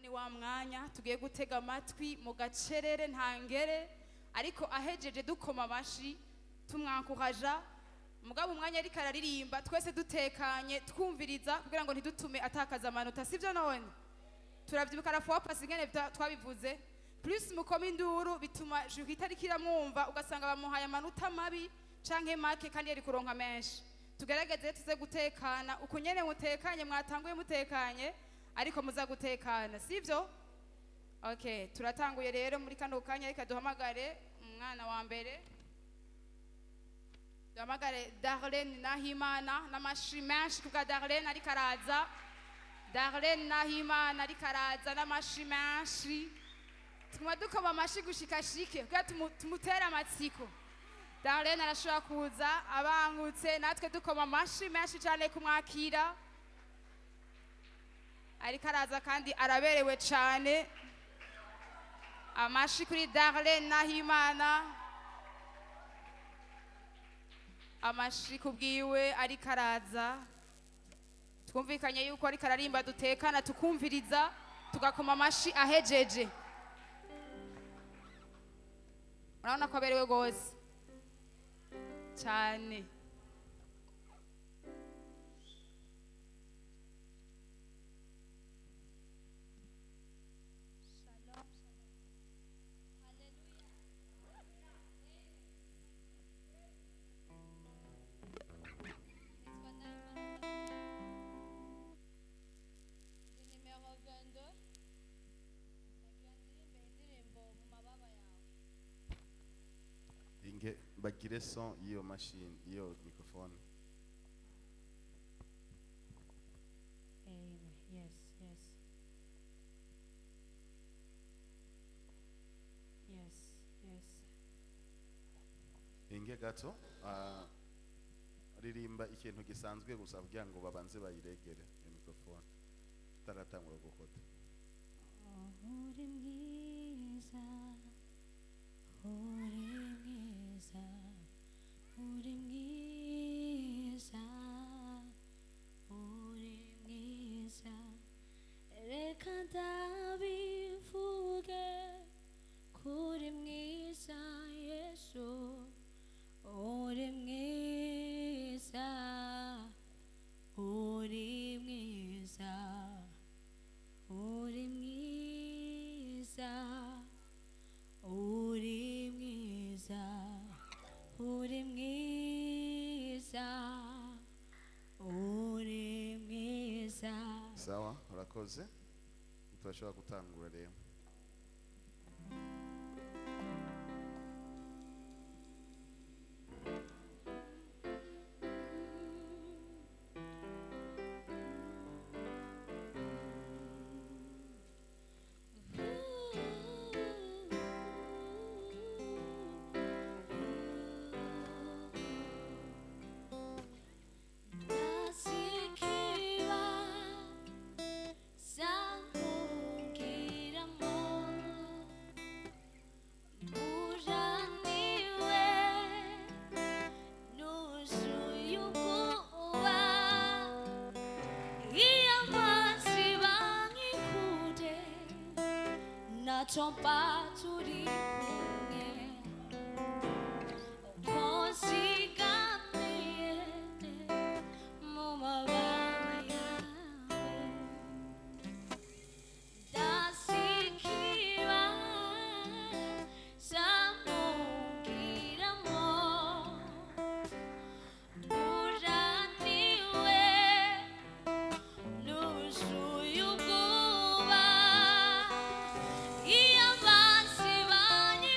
ni wa mwanya tugiye gutega amatwi mu gacerere ntangere ariko ahejeje dukoma amashi tumwankuhaja mugabo umwanya ariko araririmba twese dutekanye twumviriza kugira ngo ntidutume atakaza amanota sivyo none turavyibuka la fois passée ngene twabivuze plus mukoma induru bituma jury itariko iramwumva ugasanga bamuhaye amanota mabi canke make kandi yari kuronka menshi tugerageze tuze gutekana uko nyene mutekanye mwatanguye mutekanye ariko muza gutekana sivyo okay turatanguye rero muri kano kanya ariko duhamagare umwana wa mbere duhamagare Darlene Nahimana n'amashi menshi kuko Darlene ari karaza Darlene Nahimana ari karaza n'amashi menshi tuma dukoma amashi gushika shike kuko tumutera amatsiko Darlene arashobora kuza abangutse natwe dukoma amashi menshi cyane kumwakira ariko araza kandi araberewe cyane amashi kuri Darlene Nahimana amashi kubwiwe ariko araza twumvikanye yuko ariko ararimba dutekana tukumviriza tugakoma amashi ahejeje urabona ko aberewe gose cyane bagire son iyo machine iyo microphone. Yes. Inge gato ririmba ikintu gisanzwe gusa kugira ngo babanze bayiregere iyo microphone tutaratangura gukota. Uri mwiza reka ndabivuge kuri mwiza Yesu uri mwiza Sawa urakoze turashobora gutangura rero. Chompa turi kunye konsigamiye mumabaya dasikiwa samungiramo uraniwe nusuyuguba Iya basi banyi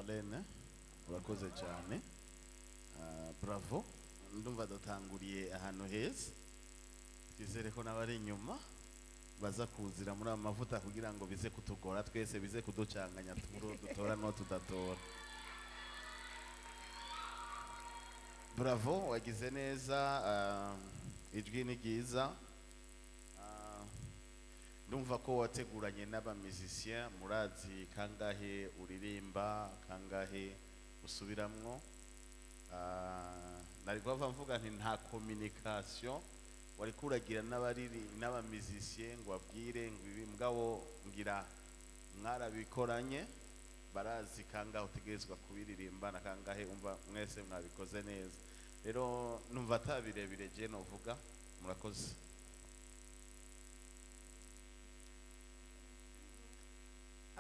Darlene urakoze cyane. Bravo, ndumva dutanguriye ahantu heza, twizere ko n'abari inyuma baza kuzira muri amavuta kugira ngo bize kutugora twese, bize kuducanganya dutora no tudatora. Bravo, wagize neza, ijwi ni ryiza. Ndumva ko wateguranye n'abamizisien, murazi kangahe uririmba, kangahe usubiramwo. Nari kuva mvuga nti nta communication wari kuragira n'abamizisien ngo abwire ngo ibi mugabo ngira mwarabikoranye, barazi kangahe utegerezwa kubiririmba na kangahe umva mwese mwabikoze neza. Rero numva atabirebire je novuga, murakoze.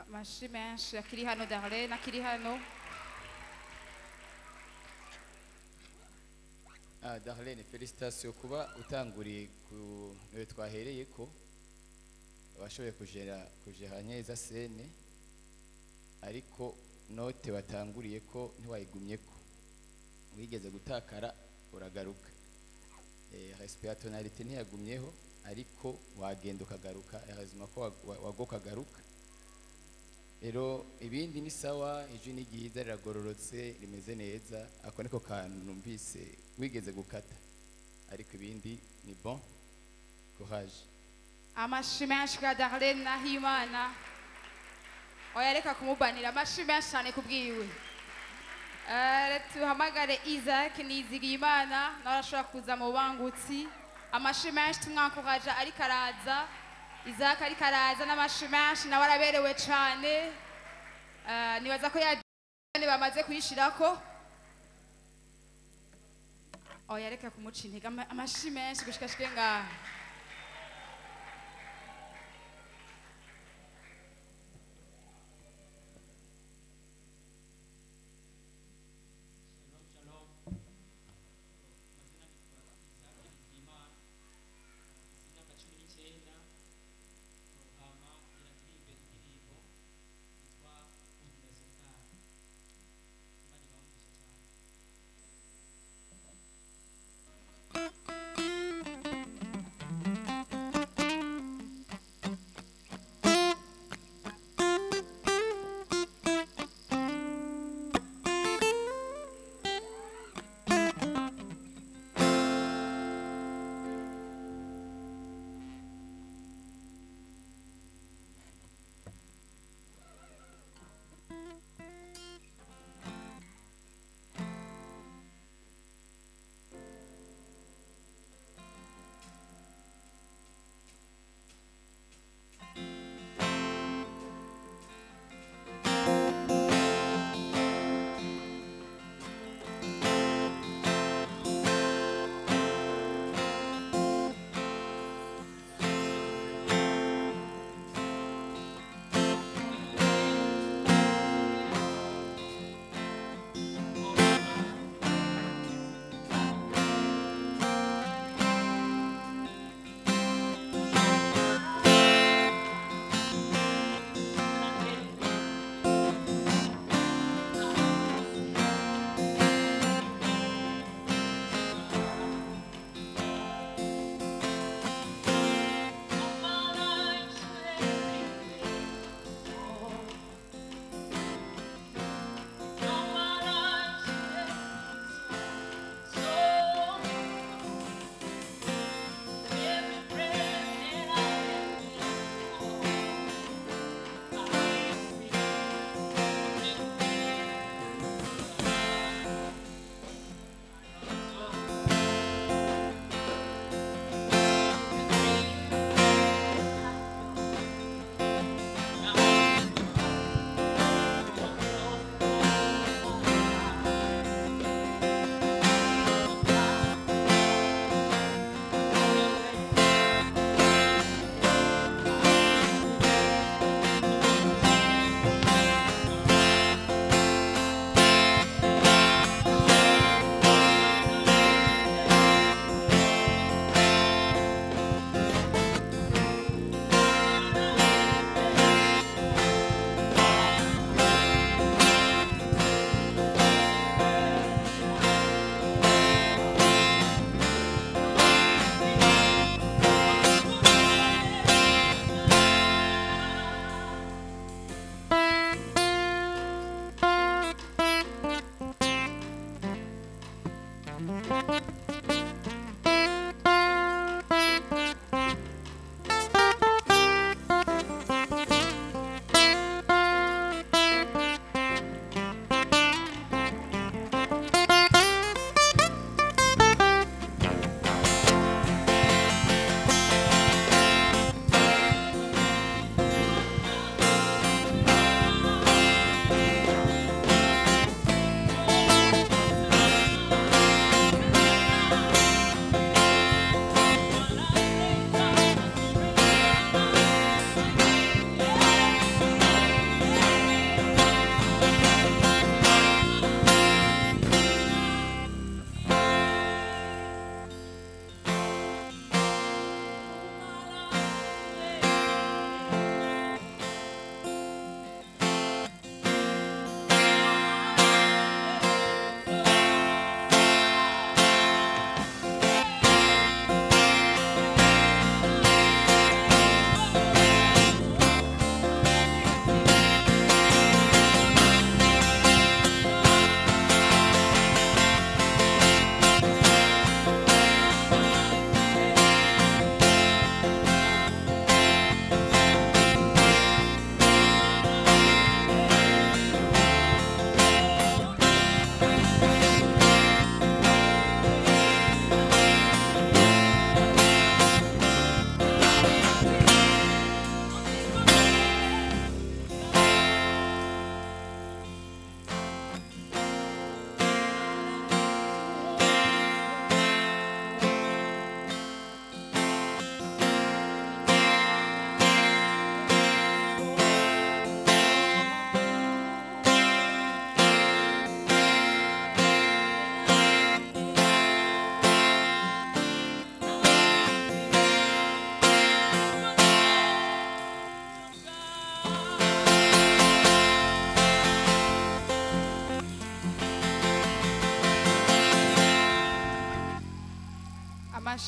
Amashi menshi akiri hano Darlene, akiri hano. Darlene, félicitations kuba utanguriye ku niwe twahereye ko washoboye kujera neza scene, ariko note watanguriye ko ntiwayigumye ko wigeze gutakara uragaruka. Respect tonalité ntiyagumyeho, ariko wagenda ukagaruka, yazima ko wagokagaruka. Rero ibindi ni sawa, ijwi ni ryiza riragororotse rimeze neza, ako niko kantu numvise wigeze gukata, ariko ibindi ni bon. Courage. Amashi menshi kwa Darlene Nahimana. Oya reka kumubanira, amashi menshi cyane kubwiwe. Tuhamagare Isaac Nizigiyimana nawe arashobora kuza mu bangutsi. Amashi menshi tumwankoraje ariko araza. Isaac ariko araza n'amashi menshi nawe araberewe cyane. Nibaza ko yadane bamaze kuyishirako. Oya reka kumuca intege, amashi menshi gushikashike ngaha.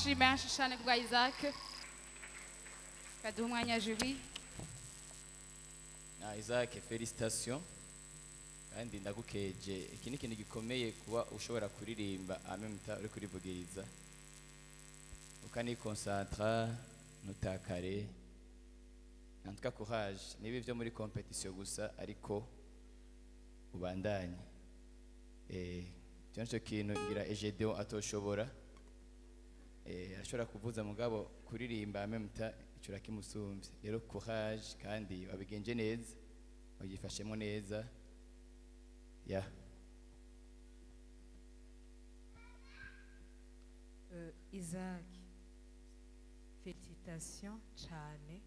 amashi menshi cyane kubwa Isaac kaduha umwanya Julie. Isaac, félicitations kandi ndagukeje. Iki ni ikintu gikomeye kuba ushobora kuririmba amemta uri kurivugiriza ukanikonsantra ntutakare. En tout cas courage, niba ivyo muri competition gusa ariko ubandanye. Cyo kintu ngira Egedeon atoshobora ashobora kuvuza mugabo kuririmba amemta icura kimusumvye. Rero courage kandi wabigenje neza, wagifashemo neza. Yeah. Isaac, félicitations cyane.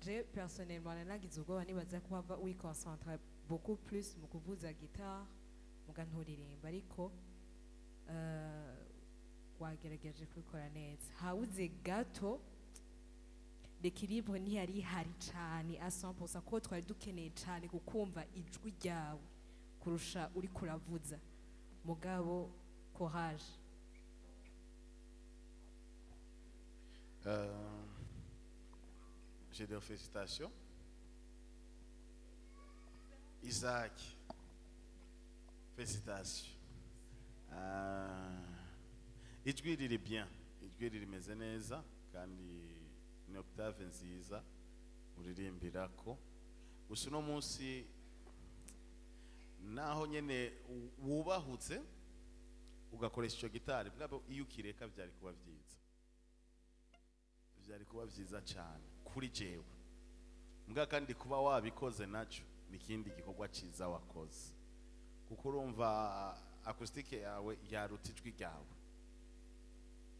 Je personnellement nagize ubwoba nibaza ko wava wiconcentra beaucoup plus mu kuvuza guitare muga nturirimba ariko wagerageje kubikora neza. Hawuze gato l'équilibre ntiyari hari cyane à 100% ko twari dukeneye cyane kukumva ijwi ryawe kurusha uri kuravuza mugabo courage. J'ai des félicitations. Isaac, félicitations. Ijwi riri bien, ijwi rimeze neza kandi ni octave nziza uririmbirako. Gusa uno munsi naho nyene wubahutse ugakoresha icyo gitari bwabo iyo ukireka byari kuba byiza. Byari kuba byiza cyane kuri jewe. Mbwa kandi kuba wabikoze naco nikindi gikorwa ciza wakoze. Kuko urumva acoustique yawe yaruta ijwi ryawe.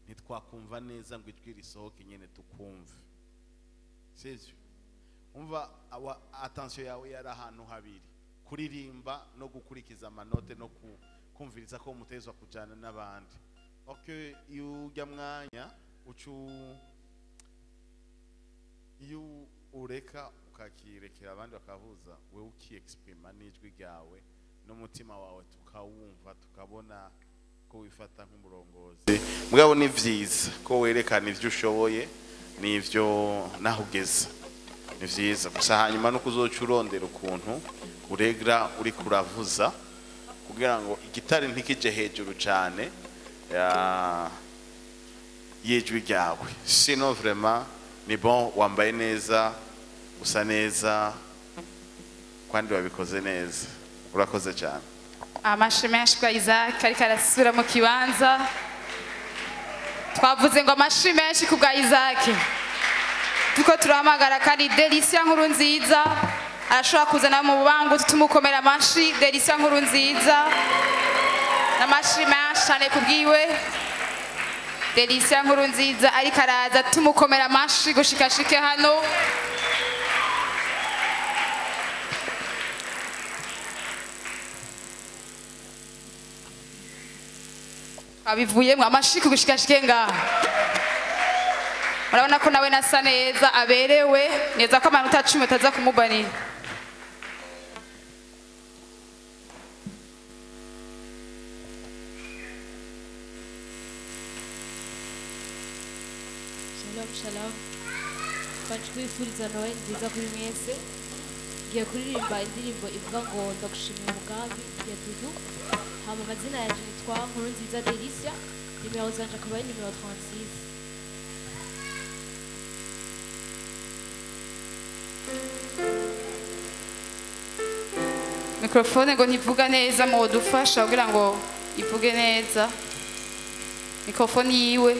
Ntitwakumva neza ngo ijwi risohoke nyene tukumve. Sivyo? Umva attention yawe yari ahantu habiri. Kuririmba no gukurikiza amanote no kumviriza ko mutezwa kujana n'abandi. Okay, iyo ujya mwanya iyo ureka ukakirekera abandi bakavuza wewe ukiexprima n'ijwi ryawe n'umutima wawe tukawumva tukabona ko wifata nk'umurongozi. Mugabo ni vyiza ko werekana ivyo ushoboye n'ivyo nahugeze. Ni vyiza gusa hanyuma no kuzoca urondera ukuntu uregra uri kuravuza kugira ngo igitari ntikije hejuru cyane y'ijwi ryawe. Sino vraiment ni bon, wambaye neza, usa neza, kandi wabikoze neza. Urakoze cyane. Amashi menshi kwa Isaac ariko arasubira mu kibanza. Twavuze ngo amashi menshi kubwa Isaac. Tuko turahamagara kandi Delicia nkuru nziza arashobora kuzana mu bubangu tumukomera amashi. Delicia nkuru nziza n'amashi menshi cyane kubwiwe. Delicia nkuru nziza ariko araza tumukomera amashi gushikashike hano. Abivuyemo amashi kugushikashike ngaha. Urabona ko nawe nasa neza aberewe neza ko amanota 10 ataza kumubanira. Shalom. Twifuriza Noel nziza kuri mwese. Ngiye kuririmba indirimbo ivuga ngo ndagushimira umugambi ya Dudu. Hama amazina yaje nitwa Nkuru nziza Delicia. Nimero zanje akaba ari nimero 36. Mikrofone ngo ntivuga neza mu dufasha kugira ngo ivuge neza. Mikrofone yiwe.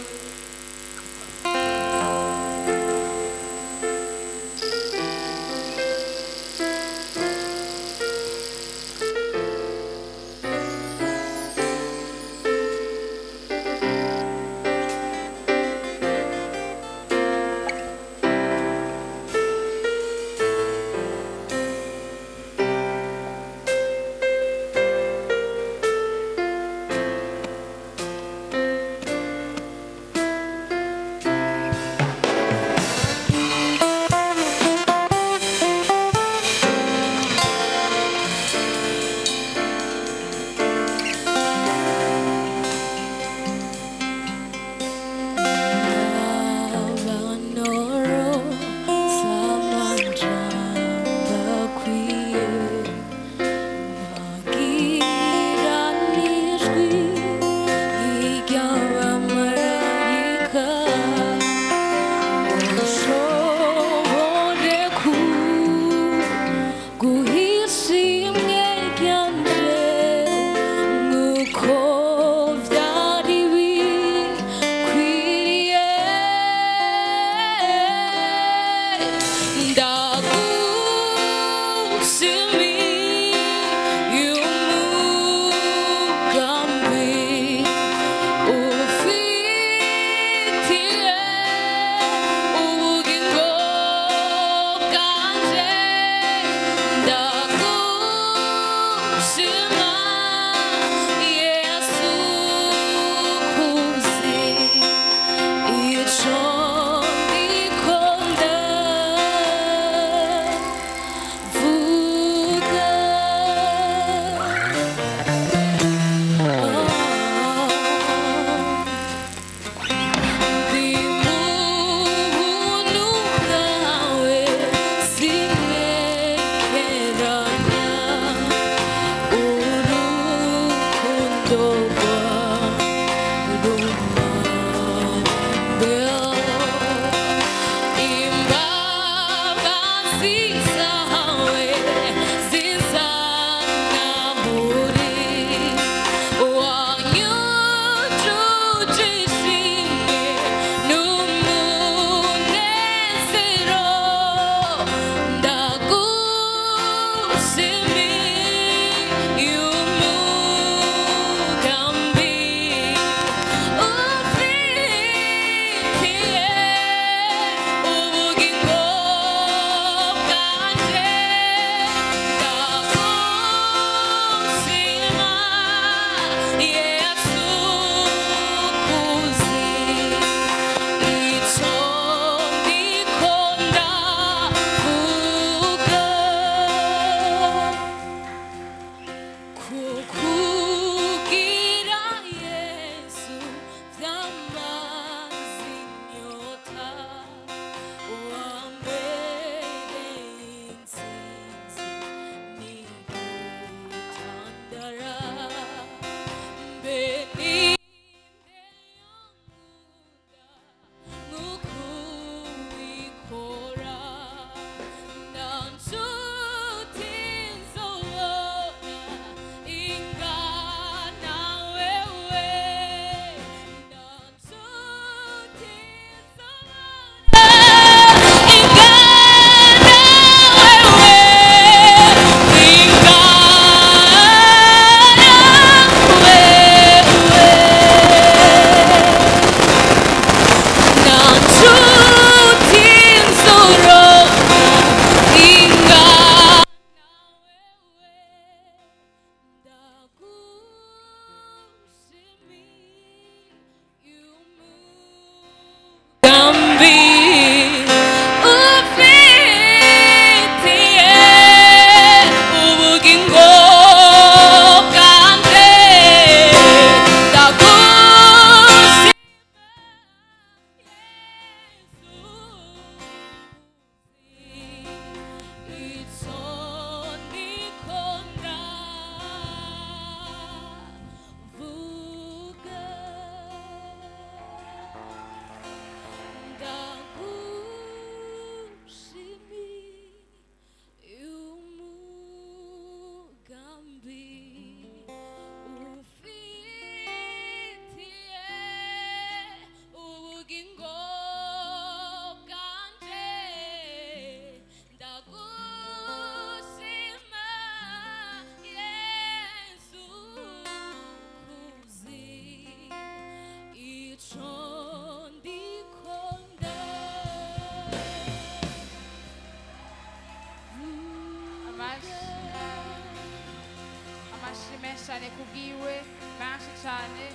cyane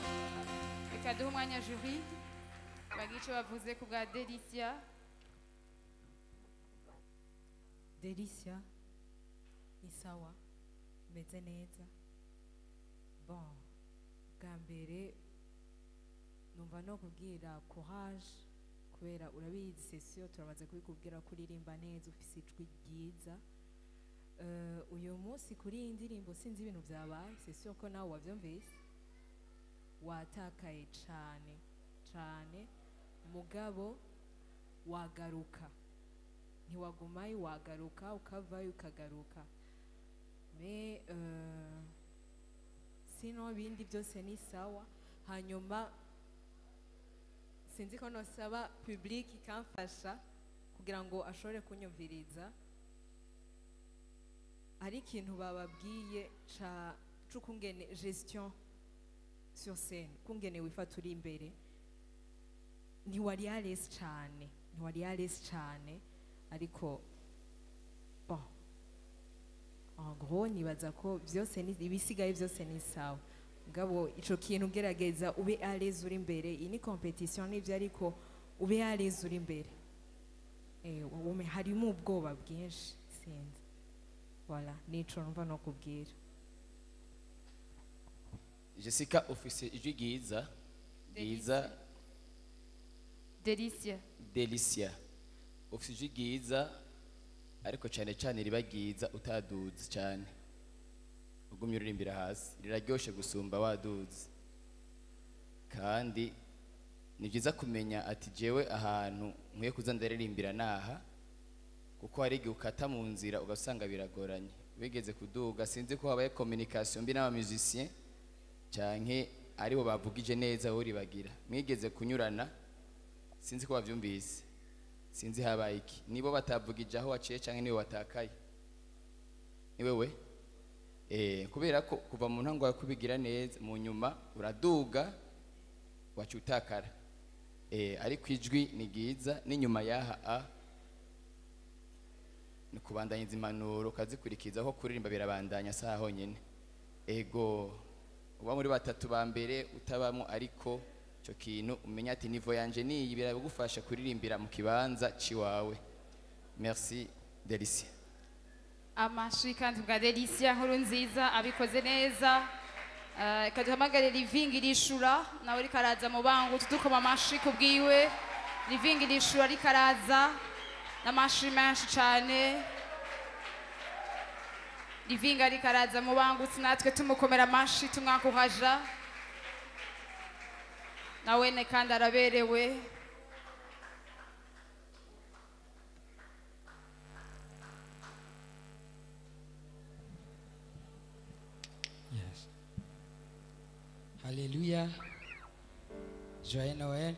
reka duhe umwanya jury bagira icyo bavuze ku bwa Delicia. Delicia ni sawa meze neza. Bon, bwa mbere numva no kubwira courage kubera urabizi session turamaze kubikubwira kuririmba neza ufise ijwi ryiza. Uyu munsi kuri iyi ndirimbo sinzi ibintu byabaye session ko nawe wavyumvise watakaye cane cane mugabo wagaruka ntiwagumayo wagaruka ukavayo ukagaruka me sino bindi byose ni sawa. Hanyuma sinzi ko nosaba public ikamfasha kugira ngo ashobore kunyumviriza. Hari ikintu bababwiye c'ukungene gestion sur scène kungene wifata uri imbere ntiwari à l'aise cane ariko bon en gros nibaza ko byose ni ibisigaye byose ni sawa ngabo ico kintu gerageza ube à l'aise uri imbere. Iyi ni competition n'ibyo ariko ube à l'aise uri imbere harimo ubwoba bwinshi sinzi. Voilà, nico numva no kubwira. Jessica office ijwi ryiza ryiza Delicia office ijwi ryiza ariko cyane cyane riba ryiza utaduze cyane ugumye uririmbira hasi riraryoshe gusumba waduze kandi ni byiza kumenya ati jewe ahantu nkwiye kuza ndaririmbira naha kuko hari igihe ukata mu nzira ugasanga biragoranye wigeze kuduga sinzi ko habaye communication mbi n'aba musicien canke aribo bavugije neza wowe ribagira mwigeze kunyurana sinzi ko bavyumvise sinzi habaye iki nibo batavugije aho waciye canke niwe watakaye ni wewe kubera ko kuva mu ntango ya kubigira neza mu nyuma uraduga wacu utakara ariko ijwi ni giza n'inyuma yaha ni kubandanya impanuro kazikurikiza aho kuririmba birabandanya saha honyene ego uba muri batatu ba mbere utabamo ariko cyo kintu umenya ati nivo yanje niyi biragufasha kuririmbira mu kibanza ciwawe. Merci Delicia. Amashi kandi bwa Delicia nkuru nziza abikoze neza. Kaduhamagare Living irishura nawe rikaraza mu bangu tudukoma amashi kubwiwe. Living irishura rikaraza n'amashi menshi cyane. Living rikaraza mu bangu natwe tumukomera amashi tumwakuhaja nawe ne kandi araberewe. Yes. Hallelujah. Joyeux Noël.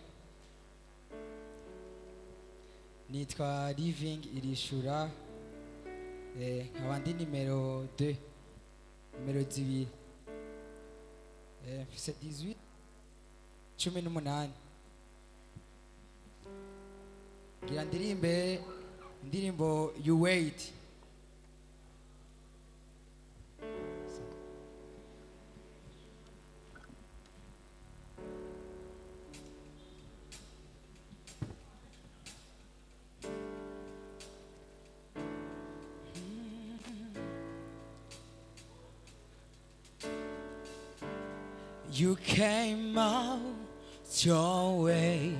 Nitwa Living irishura nkabandi nimero 2 nimero 2 mfise 18 18 ngira ndirimbe indirimbo You Wait. You came out your way.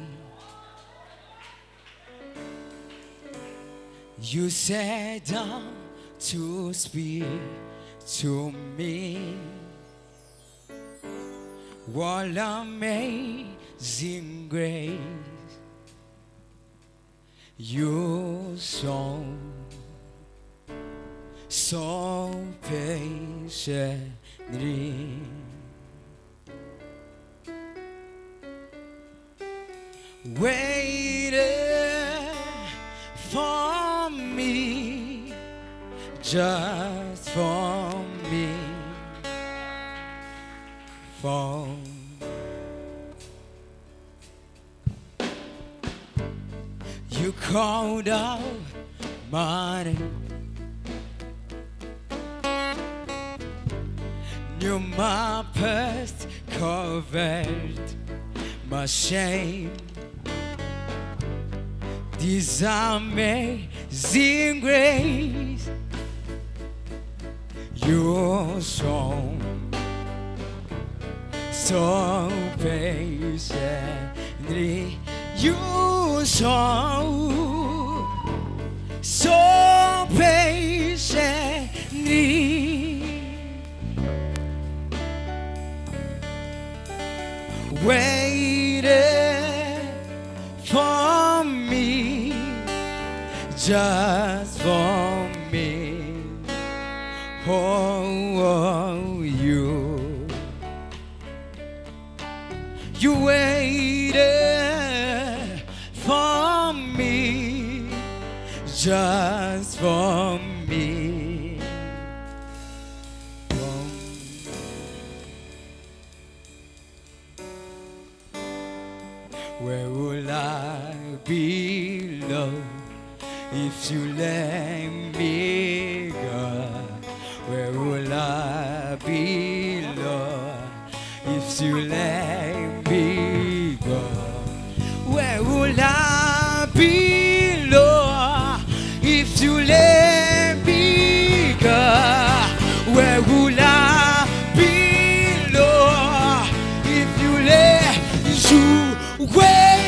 You sat down to speak to me. What amazing grace you saw so patiently. Waited for me, just for me, for you called out my name, knew my past covered my shame. This amazing grace, your song, so patiently, you song, so patiently, waited for me, just for me. Oh, you waited for me, just for me. Where will I be, Lord, if you let me go? Where will I be, Lord, if you let me go? Where will I be, Lord, if you let me go? Where will I be, Lord, if you let you wait,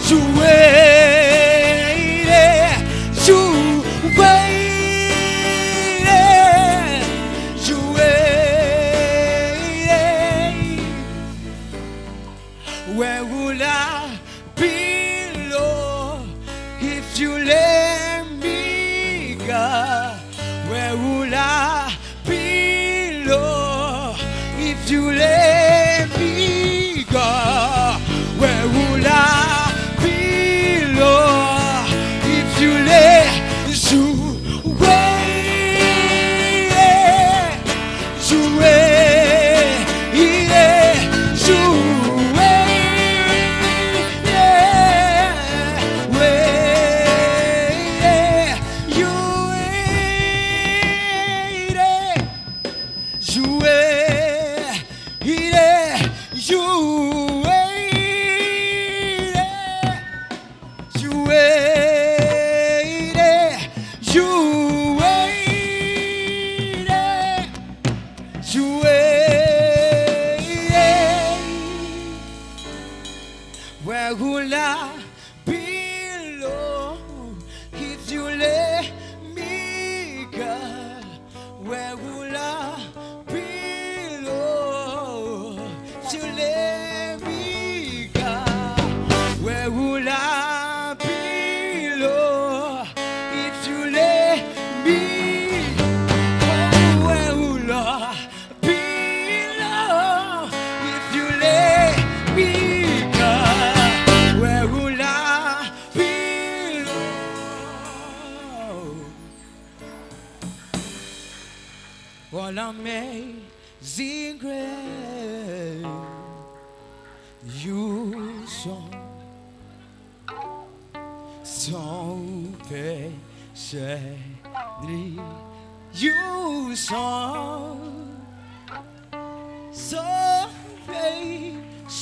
you wait, you wait, you wait. Where would I be, Lord, if you let me go? Where would I be, Lord, if you let me go? Where would I be, Lord, if you let you wait, you wait, you where will I be, Lord, if you let me go? Where will I be, Lord, if you let me go? Where will I be, Lord, if you let me go? Where will I be, Lord, if you let me go? Where will I be, Lord? What amazing grace you saw, so patiently you saw, so patiently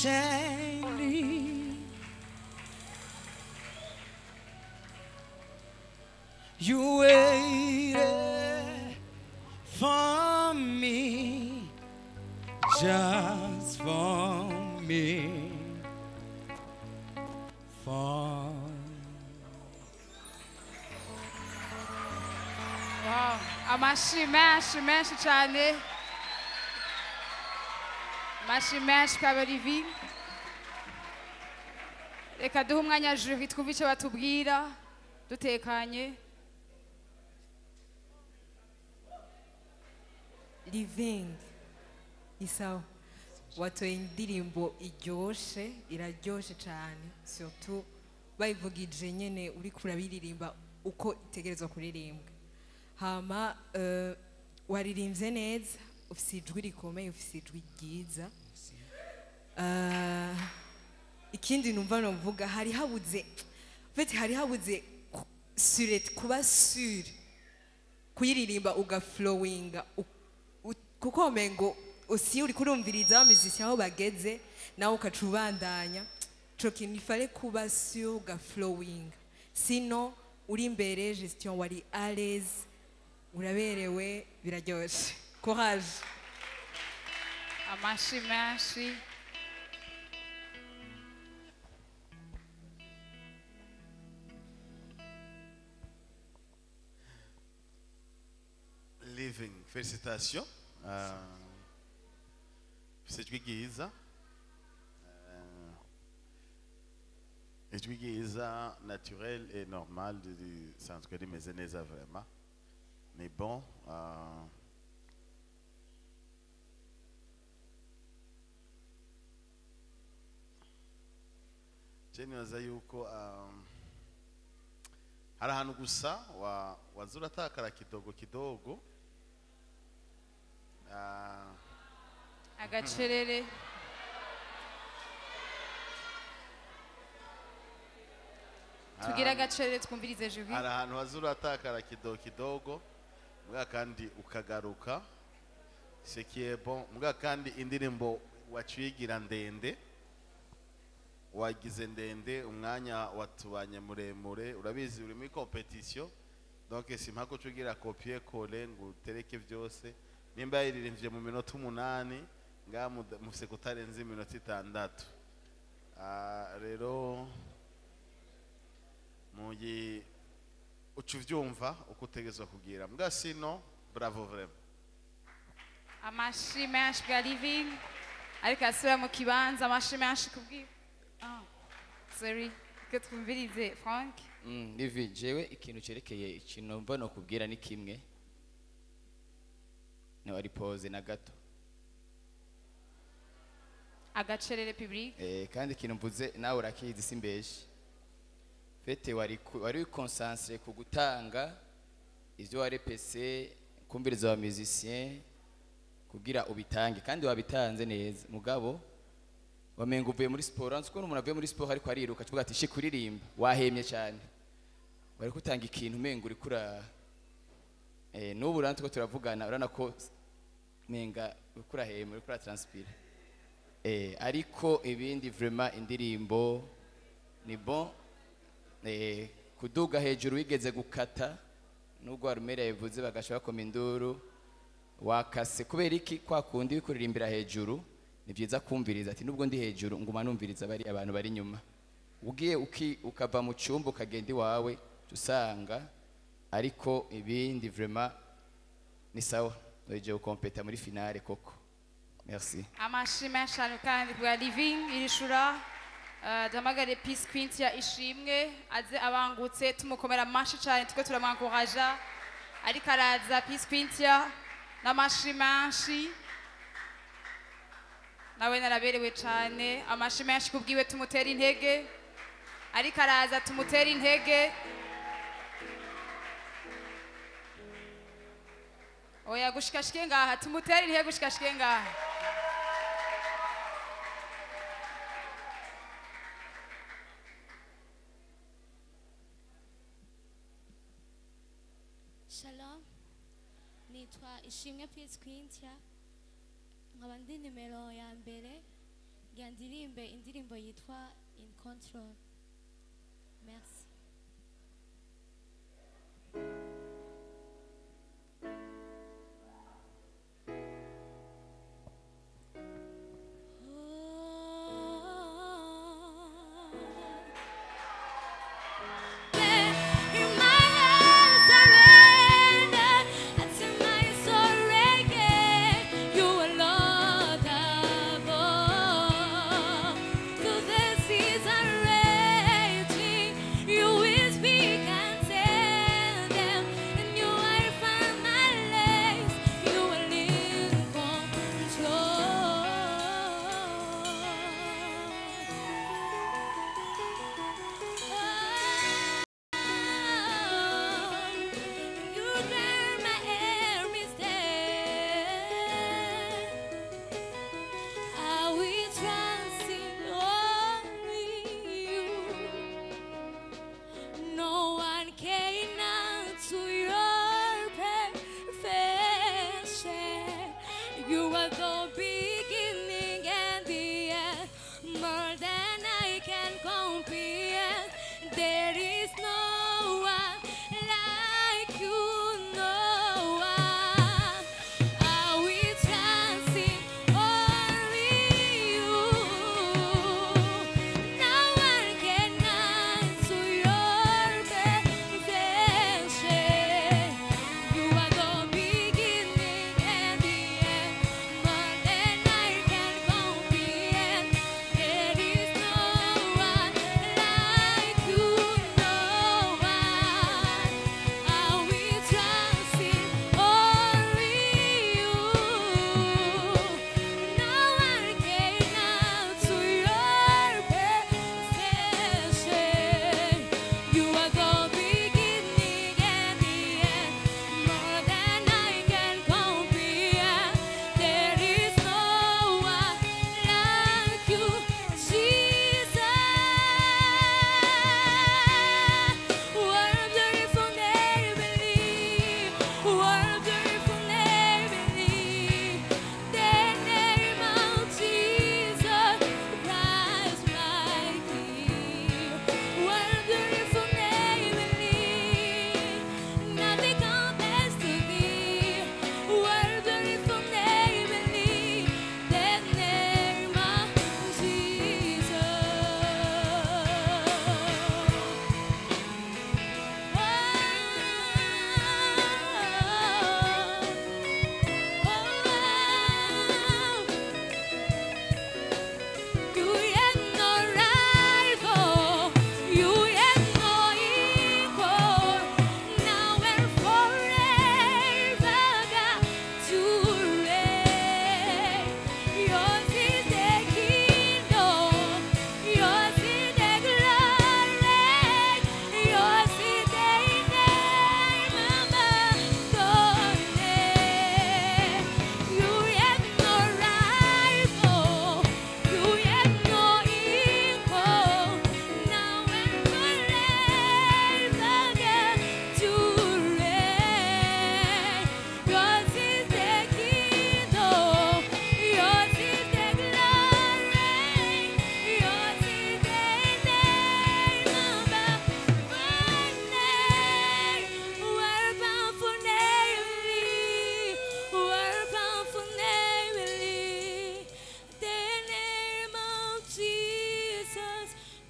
you waited for me, just for me, for Wow, amashi menshi cyane, amashi menshi kabarivi. Reka duhe umwanya jury twumve icyo batubwira dutekanye. Living isawa watoye indirimbo iryoshe, iraryoshe cyane, surtout bayivugije nyene uri kurabiririmba uko itegerezwa kuririmbwa. Hama waririmbye neza, ufise ijwi rikomeye, ufise ijwi ryiza. Ikindi numva novuga hari habuze, fete hari habuze kuba sur kuyiririmba ugaflowinga kuko mengo usi uri kurumviriza abamiziki aho bageze nawe ukaca ubandanya ico kintu ifale kuba sur ga flowing sino uri imbere gestion wari à l'aise uraberewe biraryoshe courage amashi menshi Living, félicitations. C'est ijwi ryiza. Ijwi ryiza naturel et normal sanzwe rimeze neza vraiment. Mais bon, nibaza yuko hari ahantu gusa waza uratakara kidogo kidogo agacerere tugira agacerere twumvirize Juvi hari ahantu waza uratakara kidogo kidogo mbwa kandi ukagaruka ce qui est bon mbwa kandi indirimbo waciyigira ndende wagize ndende umwanya watubanye muremure urabizi uri muri competition donc simpako cugira copier coller ngo utereke byose nimba yiririmbye mu minota 8 nga mufise kutarenza iminota 6 rero mugi ucuvyumva ukutegezwa kugira mbwa sino bravo vraiment amashi menshi bwa living ariko asubira mu kibanza amashi menshi kubwira sorry que twumvirize Frank Livi jewe ikintu cerekeye ikintu mva no kubwira ni kimwe ne wari pause na gato agacerere public kandi ikintu mvuze nawe urakizi simbeshi fete wari concentré ku gutanga ivyo warepese kumviriza wa musicien kugira ubitange kandi wabitanze neza mugabo wamenga uvuye muri sport anzi ko umuntu avuye muri sport ariko ariruka kivuga ati shikuririmba wahemye cyane bari kutanga ikintu menga uri kura n'ubu urantu ko turavugana urana ko menga ukura hemye uri kura transpire ariko ibindi vraiment indirimbo ni bon kuduga hejuru wigeze gukata nubwo warumere yavuze bagashaka kominduru wakase kubera iki kwa kundi bikuririmbira hejuru ni byiza kumviriza ati nubwo ndi hejuru nguma numviriza bari abantu bari nyuma ugiye ukava mu cyumba ukagenda iwawe usanga ariko ibindi vraiment ni sawa doje ukompeta muri finale koko merci amashi menshi kandi bwa living irishura damagare Peace Quintia ishimwe aze abangutse tumukomera amashi cyane tuko turamwankoraja ariko araza Peace Quintia n'amashi menshi nawe naraberewe cyane amashi menshi kubwiwe tumutera intege ariko araza tumutera intege oya gushikashike ngaha tumutera intege gushikashike ngaha Shalom, nitwa Ishimwe Peace Quintia nkaba ndi nimero ya mbere ngiye indirimbo yitwa In Control. Merci. You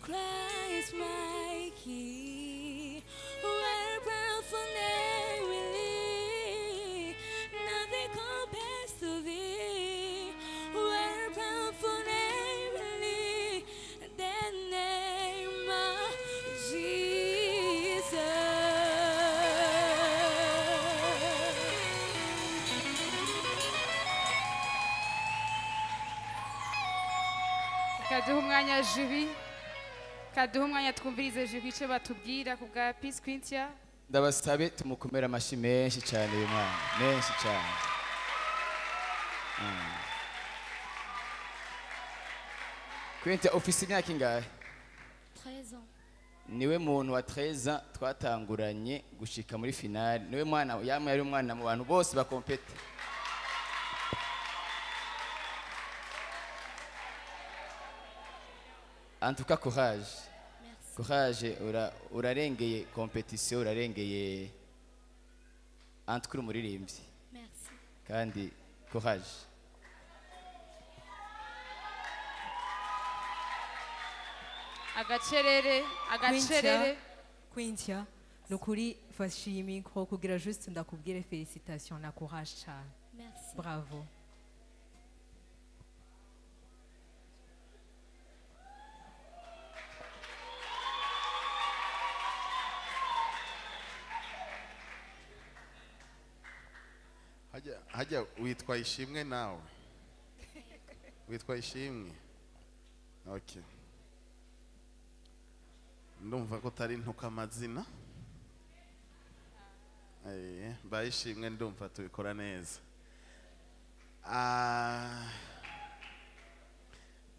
Christ my King, where powerful name we live, nothing compares to thee. Where powerful name we live, the name of Jesus. kaduha umwanya jubi kaduha umwanya twumvirize jubi icyo batubwira ku bwa Peace Quintia. ndabasabe tumukomere amashyi menshi cyane uyu mwana menshi cyane. Quintia ufise imyaka ingahe? 13 ans. Niwe muntu wa 13 ans twatanguranye gushika muri finale. Niwe mwana yamwe yari umwana mu bantu bose bakompete. En tout cas courage. Merci. Courage urarengeye competition urarengeye en tout cas umuririmbyi. Merci. Kandi courage. agacerere Quintia nukuri fashiye mikro kugira juste ndakubwire félicitations na courage cyane. Merci. Bravo. hajya witwa ishimwe nawe witwa ishimwe okay ndumva ko tari ntuka amazina bayishimwe ndumva tubikora neza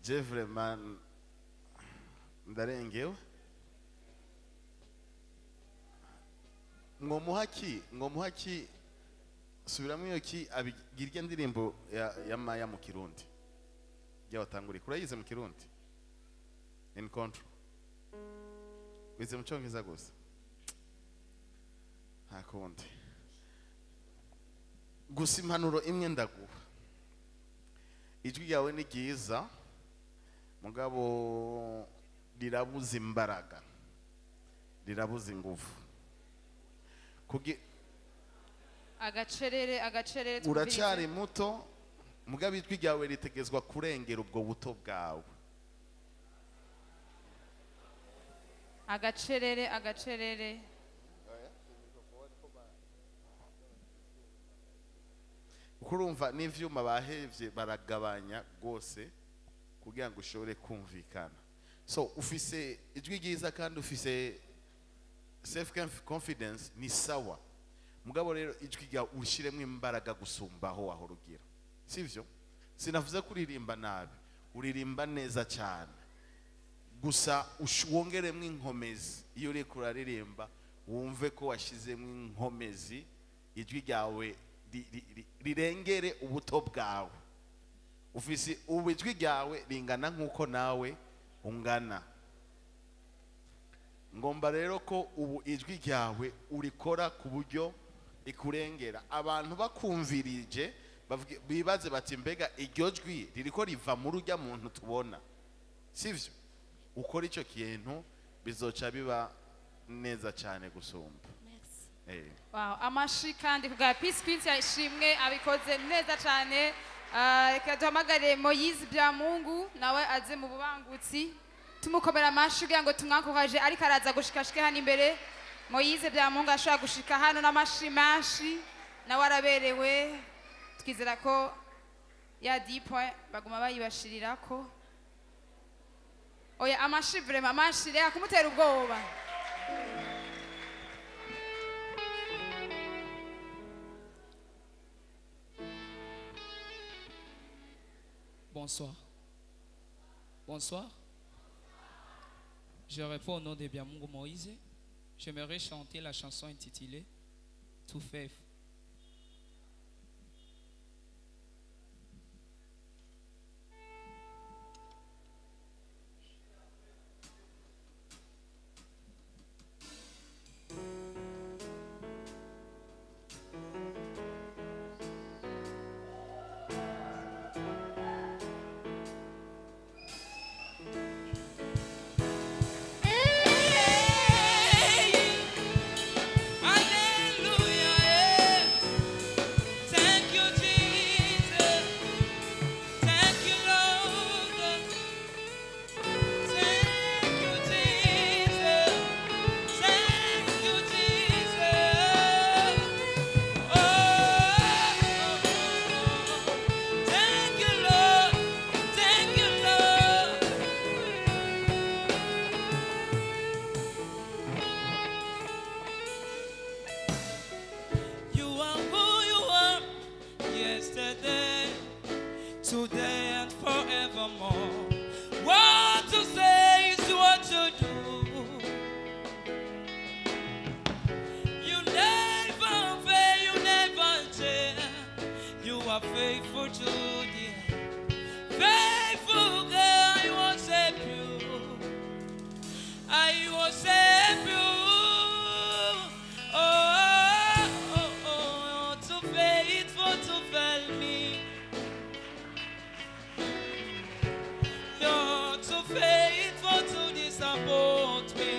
je vraiment ndarengewe ngomuhaki subiramo iyo ki abigirye ndirimbo ya Maya mu Kirundi y'abatanguri kurayize mu Kirundi in control wize mu Cyongereza gusa hakundi gusa impanuro imwe ndaguha ijwi yawe ni ryiza mugabo rirabuza imbaraga rirabuza ingufu agacerere uracyari muto mugabo ijwi ryawe ritegezwa kurengera ubwo buto bwawe agacerere kurumva n'ivyuma bahevye baragabanya rwose kugira ngo ushobore kumvikana so ufise ijwi ryiza kandi ufise self confidence ni sawa mugabo rero ijwi rya ushiremo imbaraga gusumbaho wahora ugira sivyo sinavuze kuririmba nabi uririmba neza cyane gusa wongeremo inkomezi iyo uri kuraririmba wumve ko washizemo inkomezi ijwi ryawe rirengere ubuto bwawe ufise ubu ijwi ryawe ringana nkuko nawe ungana ngomba rero ko ubu ijwi ryawe urikora ku buryo ikurengera abantu bakumvirije bibaze bati mbega iryo jwi ririko riva mu rujya muntu tubona sivyo ukora icyo kintu bizoca biba neza cyane gusumba. Wow, amashi kandi kubwa Peace Quintia ishimwe abikoze neza cyane. Reka duhamagare Moise Byamungu nawe aze mu bubangutsi tumukomera amashi kugira ngo tumwakoraje ariko araza gushikashike hano imbere. Moise Byamungu ashobora gushika hano n'amashi mashi nawe araberewe twizera ko ya 10 point baguma bayibashirirako. Oya amashi vraiment amashi reka kumutera ubwoba. Bonsoir. Bonsoir. Je réponds au nom de Biamungu Moïse. J'aimerais chanter la chanson intitulée Tout fait. faithful to the end. Faithful girl, I worship you. I worship you. Oh, oh, oh, too faithful to fail me. You're too faithful to disappoint me.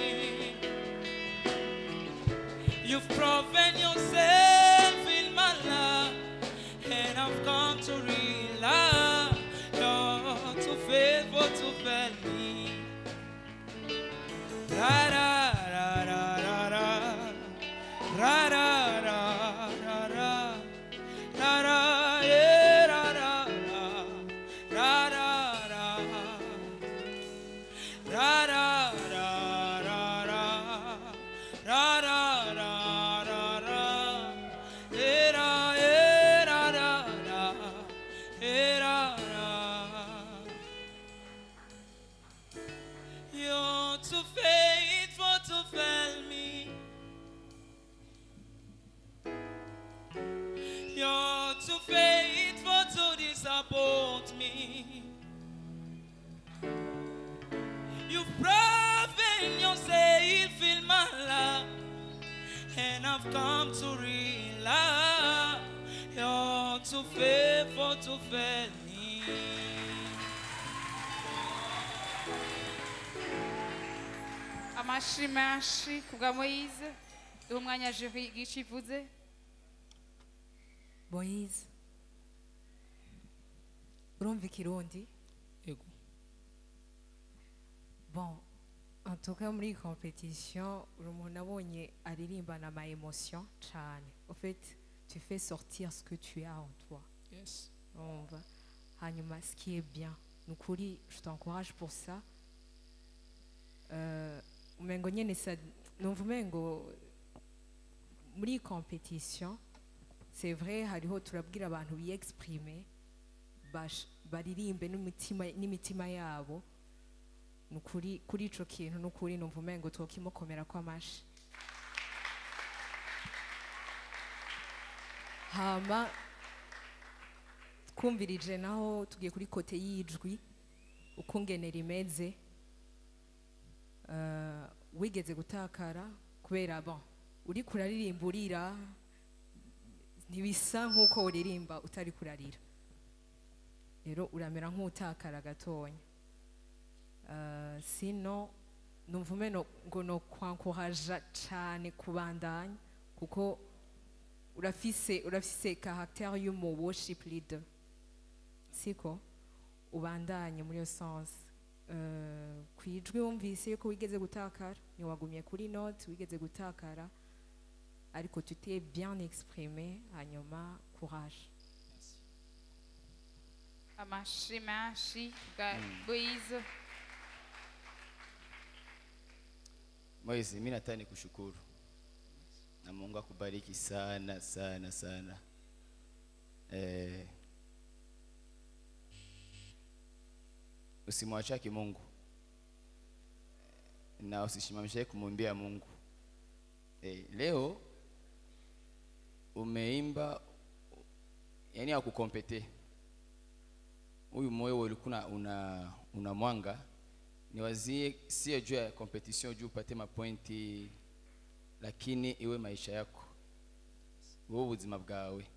You've proven yourself in my life, and I've come to realize you're too faithful to fail me. Ra ra ra ra ra ra ra ra ra ra ra ra ra yeah, ra ra ra ra ra ra ra ra ra ra ra ra ra ra ra era era ra ra era ra. You're too faithful to fail me. You're too faithful to disappoint me. You've proven yourself in my life, and I've come to realize you're too faithful to fail me. Amashi menshi kubwa Moise duha umwanya jury igice ivuze. Moise, urumva ikirundi? Ego. Bon, en tout cas muri iyi compétition uri umuntu abonye aririmbana ama émotion cyane. En fait, tu fais sortir ce que tu as en toi. Yes. Urumva? Hanyuma ce qui est bien, ni ukuri je t'encourage pour ça. Umengo nyene sa numva umengo muri iyi compétition c'est vrai hariho turabwira abantu biexprimer baririmbe n'imitima yabo. Nukuri kuri ico kintu nukuri numva umengo twokimukomera kwa mashi. Hama twumvirije naho tugiye kuri kote y'ijwi ukungene rimeze. Wigeze gutakara kubera bon uri kuraririmba urira ntibisa nk'uko uririmba utari kurarira, rero uramera nk'utakara gatonya. Sino numva umeno ngo no kwankuraja cyane kubandanya kuko urafise caractère y'umu worship leader, siko ubandanye muri yo sens. Kwijwi wumvise yuko wigeze gutakara, ntiwagumye kuri note, wigeze gutakara ariko tu t'es bien exprimé. Hanyuma courage. Amashi menshi kubwa Moise. Moise, mimi nataka nikushukuru na Mungu akubariki sana sana sana. Usimwachake Mungu na usishimamishe kumwimbia Mungu. Leo umeimba yani akukompete. Huyu moyo ulikuwa una mwanga. Niwazie sio juu ya competition juu upate mapointi, lakini iwe maisha yako wewe, ubuzima bwawe.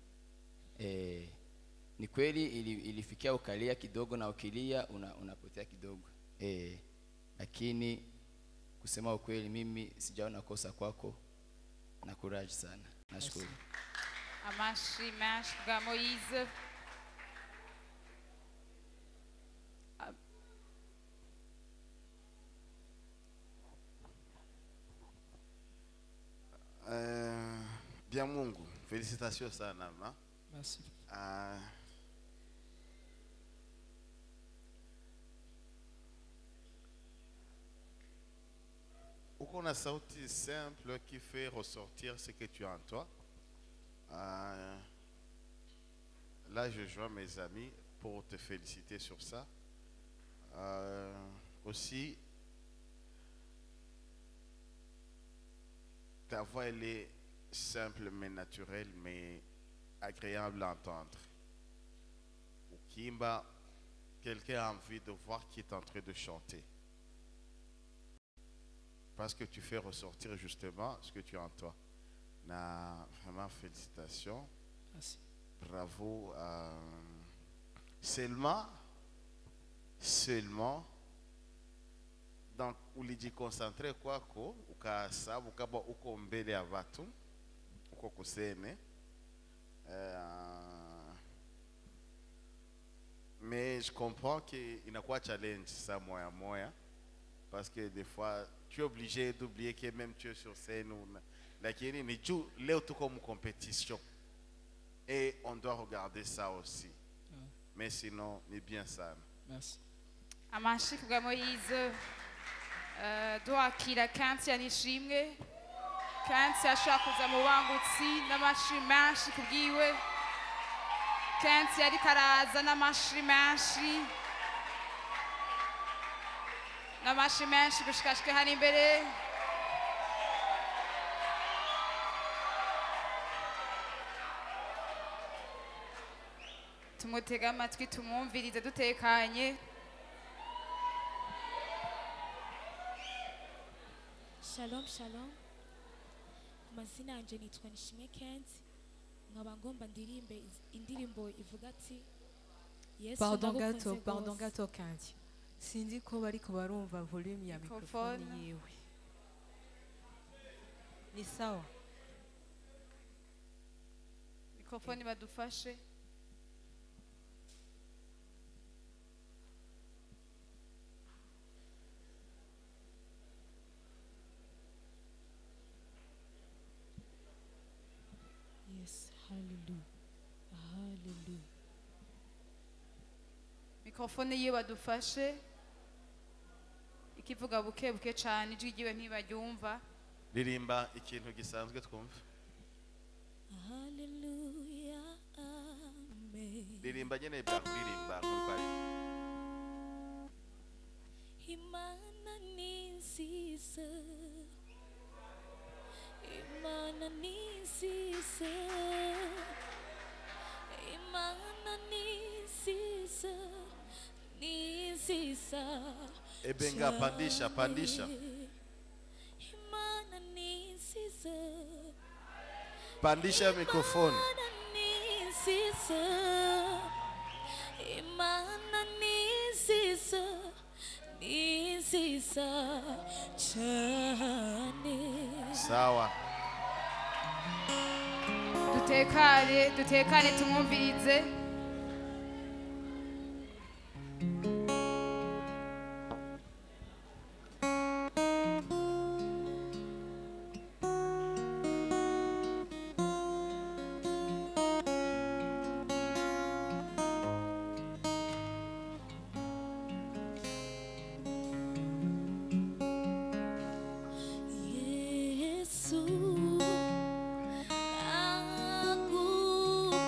Ni kweli ilifikia ukalia kidogo na ukilia unapotea kidogo, lakini kusema ukweli mimi sijaona kosa kwako na courage sana. Nashukuru. Amashi menshi kubwa Moise. Bien Mungu, félicitations sana ma. Merci. Uko na sauti simple qui fait ressortir ce que tu as en toi. Là, je joins mes amis pour te féliciter sur ça. Aussi, ta voix, elle est simple mais naturelle, mais agréable à entendre. Kimba, quelqu'un a envie de voir qui est en train de chanter. Parce que tu fais ressortir justement ce que tu as en toi. Vraiment félicitations. Merci. Bravo. Seulement, donc uliji concentre kwako ukasabu kaba uko mbele ya watu uko kusene mais je comprends que inakuwa challenge ça moya parce que des fois tu es obligé d'oublier que même tu es sur scène lakini ni juu leo tuko en compétition et on doit regarder ça aussi. Mais sinon ni bien ça. Merci. Amashi kubwa Moise duhakira Kansi yanishimwe Kansi ashaka kuza mu bangutsi n'amashi menshi kubwiwe Kansi yari karaza n'amashi menshi gushikashike hari imbere tumutega amatwi tumwumvirize dutekanye. Shalom shalom, amazina yanjye nitwa Nishimwe Kenzi, nkaba ngomba ndirimbe indirimbo ivuga ati Yesu pardon gato Kenzi, sinzi ko bariko barumva volume ya mikrofone yewe. Ni sawa? Mikrofone badufashe. Yes, hallelujah, hallelujah. Mikrofone yiwe badufashe. Ikivuga buke buke cyane ijwi ryiwe ntibaryumva. Ririmba ikintu gisanzwe twumva. Hallelujah, amen. Ririmba nyene bya kuririmba nk'uko Imana nisisa, Imana nisisa, Imana nisisa, nisisa. Ebenga pandisha. Imana nisisa. Pandisha mikrofoni. Imana nisisa, Imana nisisa, nisisa cyane. Sawa. Dutekane tumwumvirize. Yesu, agukunda.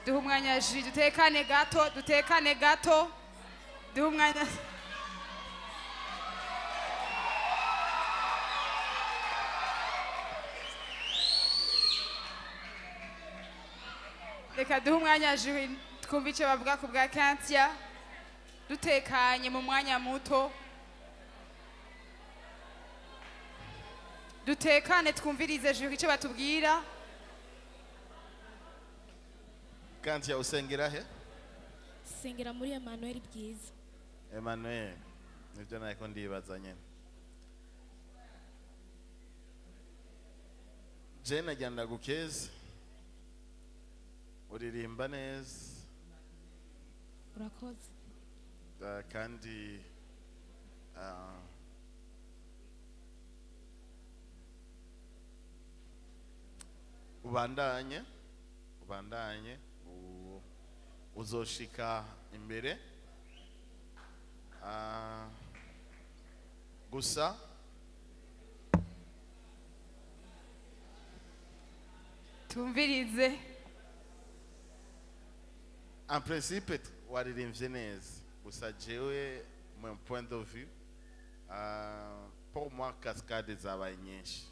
duha umwanya ji dutekane gato duha umwanya reka duha umwanya ji twumva icyo bavuga ku bwa Kantia dutekanye mu mwanya muto dutekane twumvirize juri icyo batubwira. Kantia usengera he? sengera muri Emmanuel byiza. Emmanuel, nibyo nako ndibaza nyene. Jena janda gukeza. Uririmba neza. Urakoze. Kandi ubandanye uzoshika imbere gusa tumvirize. En principe waririmbye neza gusa jewe mon point de vue pour moi cascade zabaye nyinshi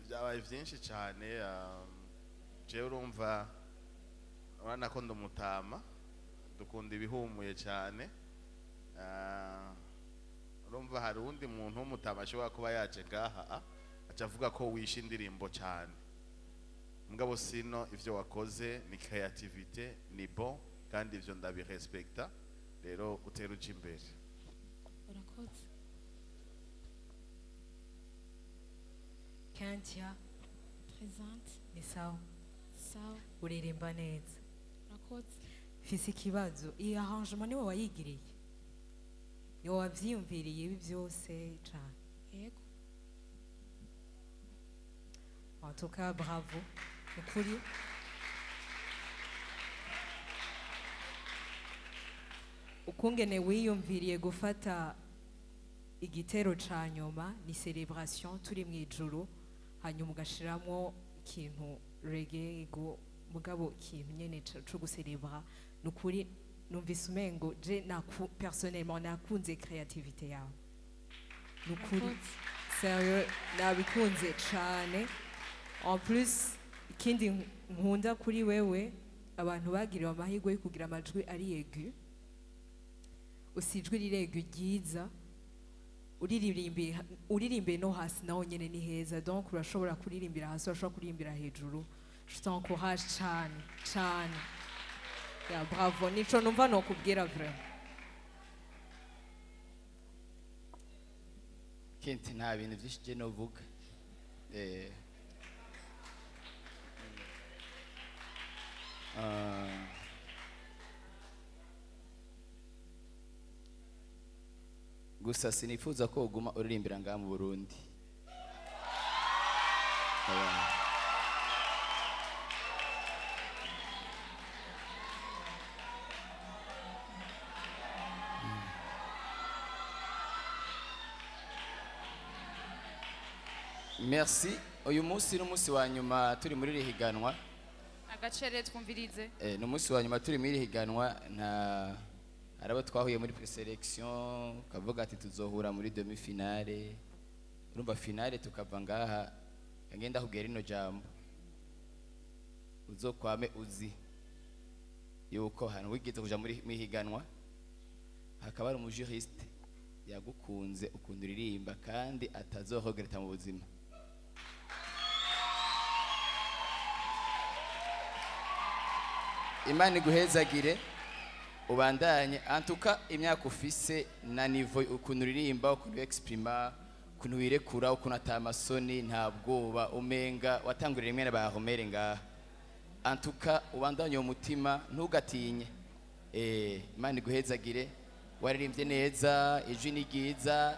byabaye byinshi cyane jewe urumva urana ko ndumutama dukunda ibihumuye cyane urumva hari undi muntu w'umutama ashobora kuba yaje ngaha aca avuga ko wishe indirimbo cyane mugabo sino ivyo wakoze ni creativité ni bon kandi ivyo ndabirespecta rero uteruje imbere. Urakoze. Kantia Présente. ni sawa Sawa. uririmba neza. Urakoze. Fise ikibazo iyi arrangement niwe wayigiriye niwe wavyiyumviriye ibi byose cane? Yego. En tout cas bravo ukuri. Ukungene wiyumviriye gufata igitero ca nyuma ni celebration turi mu ijuru hanyuma ugashiramo ikintu reggae go mugabo ikintu nyene cyo gucelebra nukuri numvise umengo je personnellement nakunze creativité yawe nukuri Urakoze. sérieux nabikunze cane. En plus ikindi nkunda kuri wewe abantu bagiriwe amahirwe yo kugira amajwi ari aigu usijwe rirego ryiza uririmbe no hasi naho nyene ni heza donc urashobora kuririmbira hasi urashobora kuririmbira hejuru. Je t'encourage cyane ya bravo nico numva no kubwira vraiment. Kenti nta bintu byinshi je novuga gusa sinifuza ko uguma uririmbira ngaha mu Burundi. Merci. Uyu munsi n'umunsi wa nyuma turi muri rihiganwa. Agacere twumvirize. N'umunsi wa nyuma turi muri rihiganwa nta arabo twahuye muri preselection kavuga ati tuzohura muri demi finale. Urumva finale tukava ngaha ngenda kugera ino jambo. Uzokwame uzi yuko hano wigeze kuja muri mihiganwa hakaba ari umujuriste yagukunze ukunda uririmba kandi atazohogereta mu buzima. Imana iguhezagire ubandanye antuka imyaka ufise na niveau ukuntu uririmba ukuntu exprima ukuntu wirekura ukuntu atamasoni nta bwoba umenga watangurira rimwe n'abahomere ngaha antuka ubandanye umutima ntugatinye. Imana iguhezagire, waririmbye neza, ijwi ni ryiza,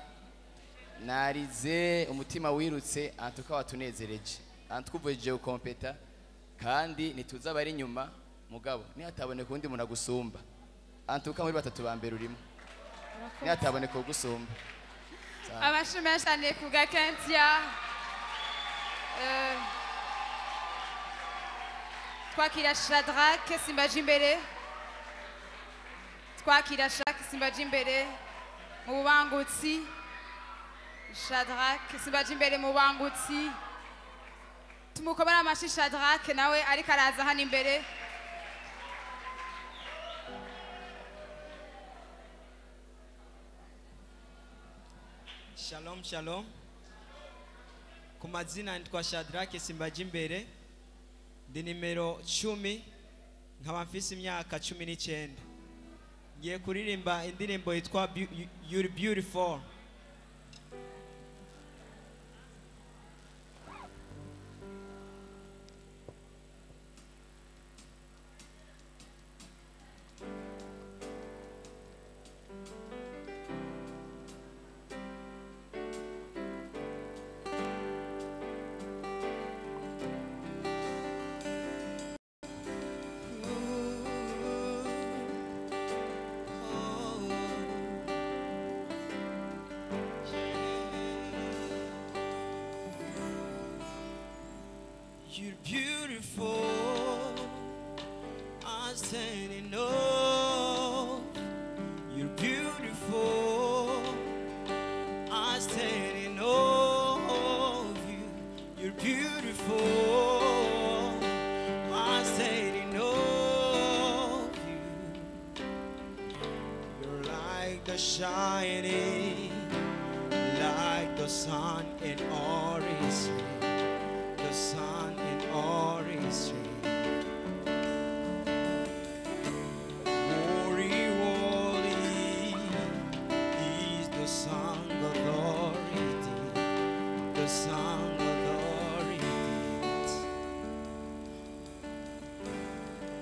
narize umutima wirutse, antuka watunezereje, antukuvujeje ukompeta kandi nituza abari inyuma mugabo nihataboneka undi muntu agusumba, antuka muri batatu ba mbere urimo, nihataboneka ugusumba. Abashimira cyane ku Gakentia. Twakira Shadrach Simbaje imbere, twakira Shadrach Simbaje imbere mu bubangutsi. Shadrach Simbaje imbere mu bubangutsi, tumukobera amashi Shadrach nawe ariko araza hano imbere. Shalom shalom. Ku mazina nitwa Shadrach Simbaje imbere, ndi nimero 10, nkaba mfise imyaka 19. Ngiye kuririmba indirimbo yitwa You're Beautiful. You're beautiful, I'm standing up. You're beautiful, I'm standing up. You're beautiful, I'm standing up. You're like the shining, like the sun in origin. The sun in origin. Holy, holy is the song authority, the song authority.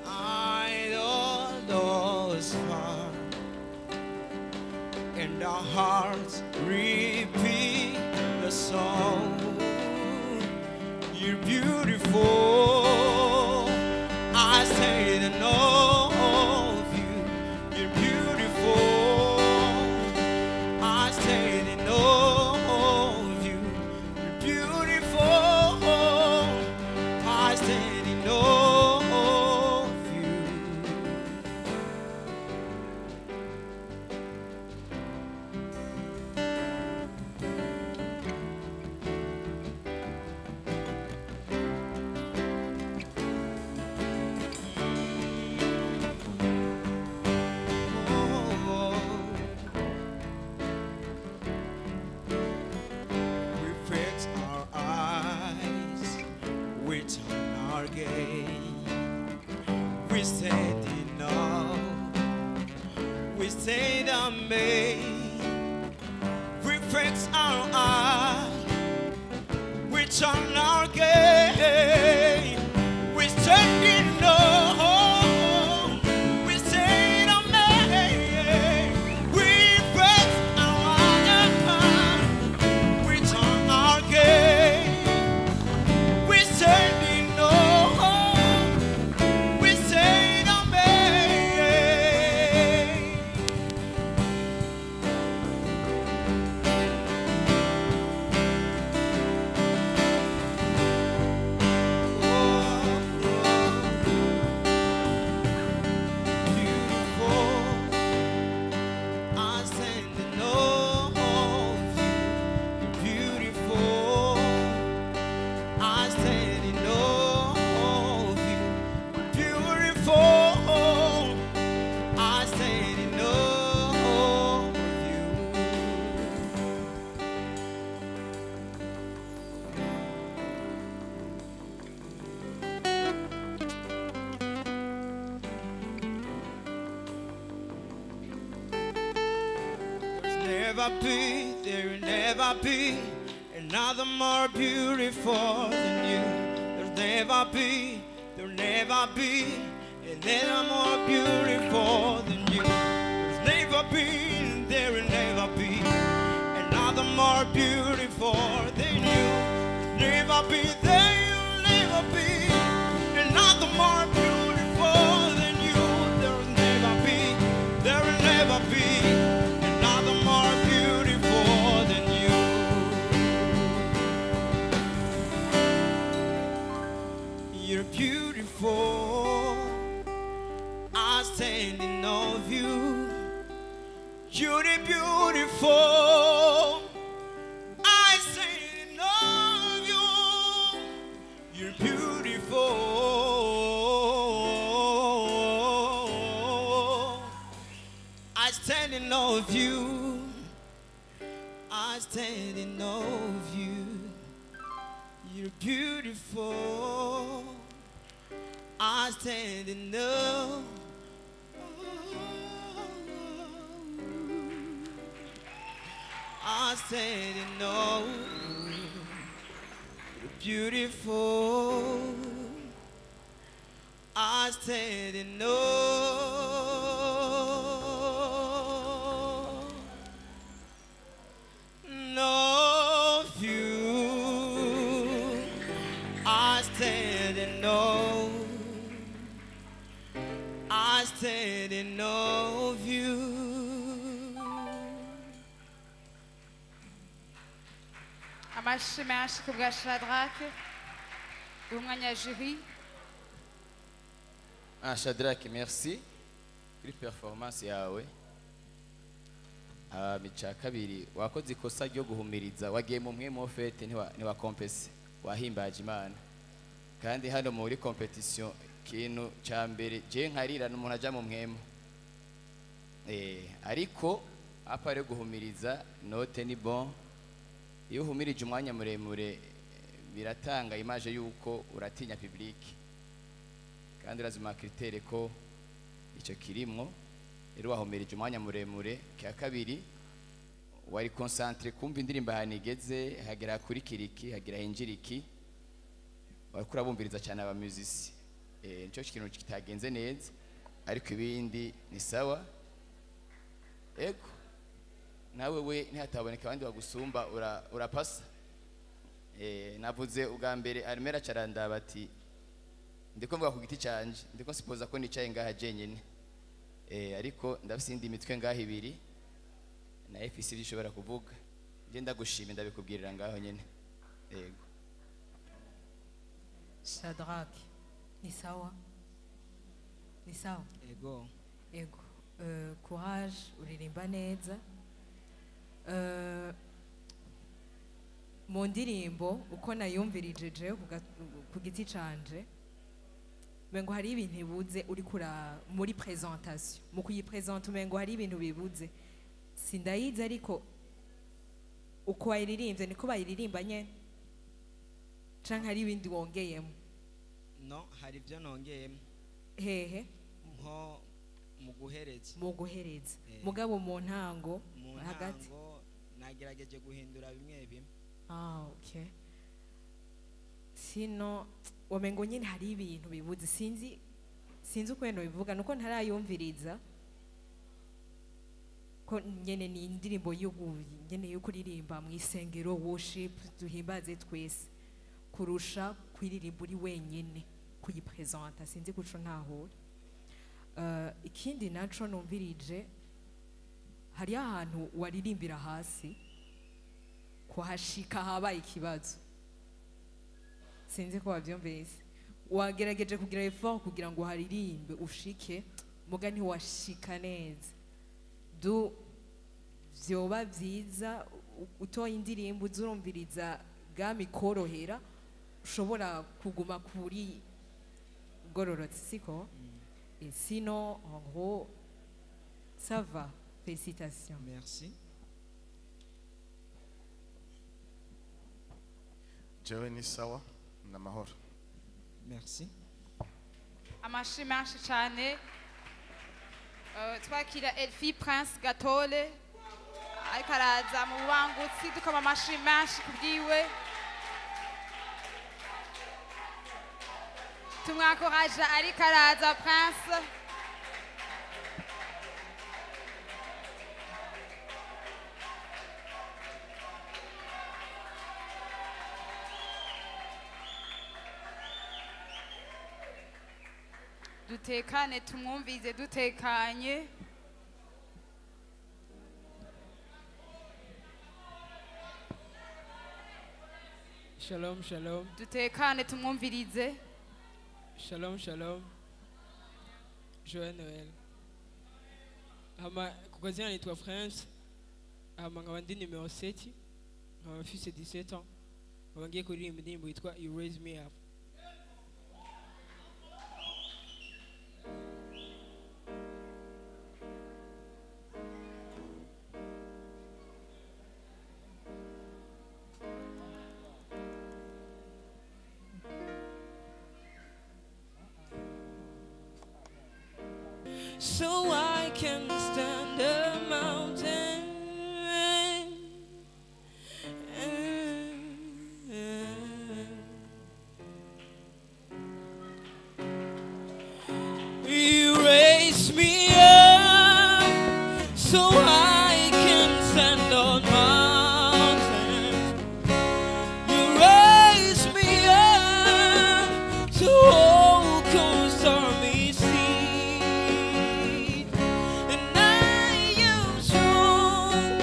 I know those far, and our hearts repeat the song. You're beautiful, I say the know of you. You're beautiful, I say the know of you. You're beautiful, I say the know of you. We fix our eyes, we turn our gaze, we stand in awe, we stand amazed. We fix our eyes, we turn our gaze, we stand in awe, we stand amazed. We fix our eyes, we turn our gaze, we stand in awe, we stand amazed. There will never be another more beautiful than you. There'll never be never be another more beautiful than you. There's never been, there will never be another more beautiful than you. There's never be, there will never be another more beautiful than you. There will never be, there will never be another more beautiful than you. You're beautiful, I stand in awe of you. You're beautiful, I stand in awe of you. You're beautiful, I stand in awe of you. I stand in awe of you. You're beautiful, I stand in awe. I stand in awe. You're beautiful, I stand in awe of you. I stand in awe. I stand in awe of you. Amashi menshi ku bwa Shadrake umwanya jury. Shadrake, merci kuri performance yawe. Mica kabiri wakoze ikosa ryo guhumiriza, wagiye mu mwemo fete ntiwa compese, wahimbaje Imana. Kandi hano muri competition kintu ca mbere je nkarira n'umuntu aja mu mwemo. Ariko apare guhumiriza note ni bon. Iyo uhumirije umwanya muremure biratanga image yuko uratinya public. Kandi lazima kritere ko icyo kirimwo. Rero wahumirije umwanya muremure. Kya kabiri wari concentre kumva indirimbo hanigeze, hagera kuri kiriki, hagera hinjiriki. Wakura bumviriza cyane aba musicians. Nico kintu kitagenze neza, ariko ibindi ni sawa. Ego nawe we ntihataboneka abandi bagusumba urapasa. Navuze ubwa mbere Armera caranda bati ndiko mvuga ku giti canje, ndiko sipoza ko nicaye ngaha jenyene. Ariko ndafise indi mitwe ngaha ibiri na FCD ishobora kuvuga. Je ndagushimye ndabikubwirira ngaho nyene. Yego Shadrake, ni sawa? Ni sawa? Ego. Ego. Courage, uririmba neza. Mu ndirimbo uko nayumvirije je ku giti canje, mengo hari ibintu bibuze uri kura muri presentation. Mu kuyipresenta mengo hari ibintu bibuze. Sindayize ariko uko wayiririmbye niko bayiririmba nyene. Canke hari ibindi wongeyemo? No, hari ibyo nongeyemo. Hehe? Nko mu guhereza. Mu guhereza. Mugabo mu ntango hagati nagerageje guhindura bimwe bimwe. Okay. Sino wamengo nyine hari ibintu bibuze, sinzi ukweno bivuga nuko ntarayumviriza ko nyene ni indirimbo nyene yo kuririmba mu isengero, worship, duhimbaze twese kurusha kwiririmba uri wenyene kuyipresenta. Sinzi kuco ntahura. Ikindi naco numvirije hari ahantu waririmbira hasi kuhashika habaye ikibazo. Sinzi ko wavyumvise. Wagerageje kugira effort kugira ngo haririmbe ushike, muga ntiwashika neza. Vyoba vyiza utoye indirimbo uzurumviriza gami korohera, ushobora kuguma kuri gororotse, siko? Et sinon, en gros, ça va. Félicitations. Merci. Jewe ni sawa na mahoro. Merci. Amashi menshi cyane. Twakira Elfie Prince Gatole ariko araza mu bangutsi, dukoma amashi menshi kubwiwe. tumwakoraje ariko araza Prince. Dutekane tumwumvize dutekanye. Shalom, shalom. Dutekane tumwumvirize. Shalom, shalom. Joyeux Noël. Kwa jina naitwa France. Nkaba ndi numero 7. Nkaba mfise 17 ans. Nkaba ngiye kuririmba indirimbo yitwa You Raise Me Up. So I can stand a mountain. You raise me up so I can stand on mountains. You raise me up to overcome stormy seas. And I am strong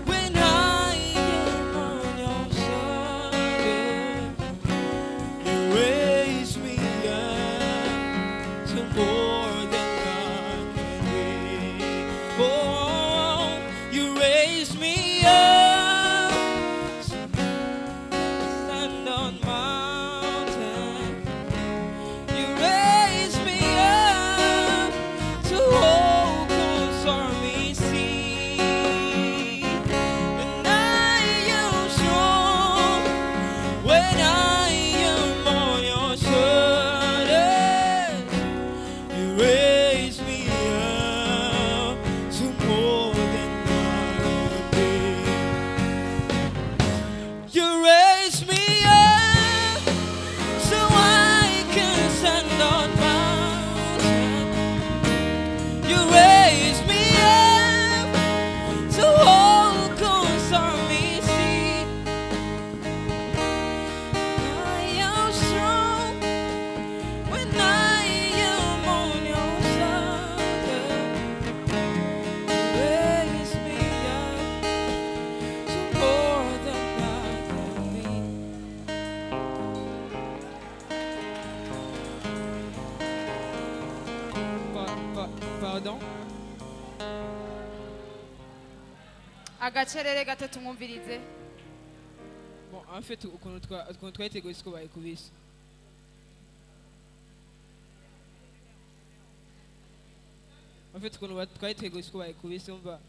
when I am on your side. You raise me up to more than I can be. Oh, you raise me up so I can stand on mountains. You raise me up to overcome stormy seas. And I am strong when I am on your shoulders. You raise me up to more than I can be. You raise me up so I can stand on mountains. You raise me up to overcome stormy seas. I am strong when I am on your shoulder. You raise me up to more than I can be. Pardon? Agacerere gato tumwumvirize. Bon, en fait, ukuntu twayiteguye siko bayikubise. En fait, ukuntu twayiteguye siko bayikubise umva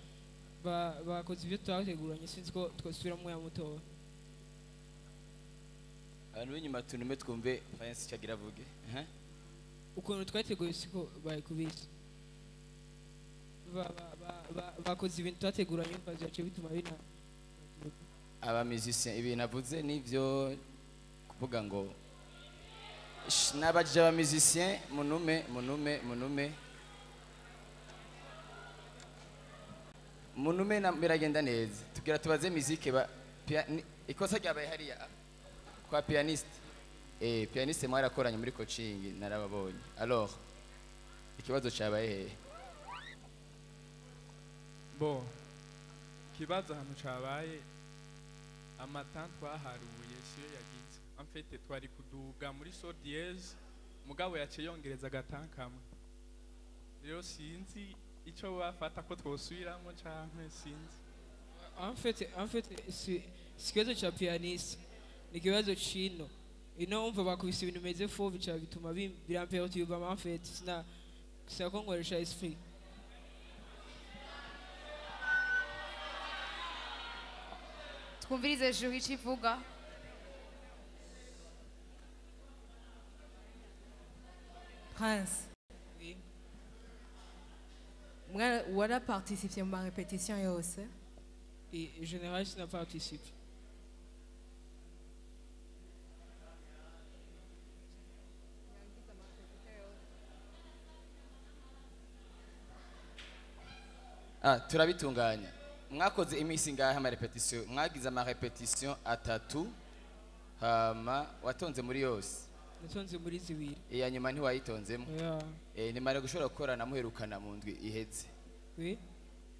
bakoze ibyo twateguranye sinzi ko twasubiramo ya mutoya. abantu b'inyuma tunume twumve France cyagira avuge Ukuntu twayiteguye siko bayikubise. Bakoze ibintu twateguranye umva byaciye bituma bina aba musician ibintu avuze nivyo kuvuga ngo n'abaje aba musician munume na biragenda neza tugira tubaze musique ba ikosa ryabaye hariya kwa pianiste pianiste mwarakoranye muri coaching narababonye alors ikibazo cyabaye hehe Bo kibazo hano cabaye amatan twaharuye siyo yagize en fait twari kuduga muri so dièse mugabo yaciye yongereza agatankamwe rero sinzi ico bafata ko twosubiramo canke sinzi En fait, ikibazo cya pianiste ni ikibazo cino ino umva bakubise ibintu bimeze fo bica bituma biramperturba en fait sinako nkoresha esprit. Twumvirize Juhi ico ivuga. Prince, Oui. wara participé ma répétition yose. Et en général, je n'ai pas participé. turabitunganya mwakoze iminsi ngahe ama repetition mwagize ama repetition atatu hama watonze muri yose natonze muri zibiri iya nyuma ntiwayitonzemo nimare gushobora gukorana muherukana mu ndwi iheze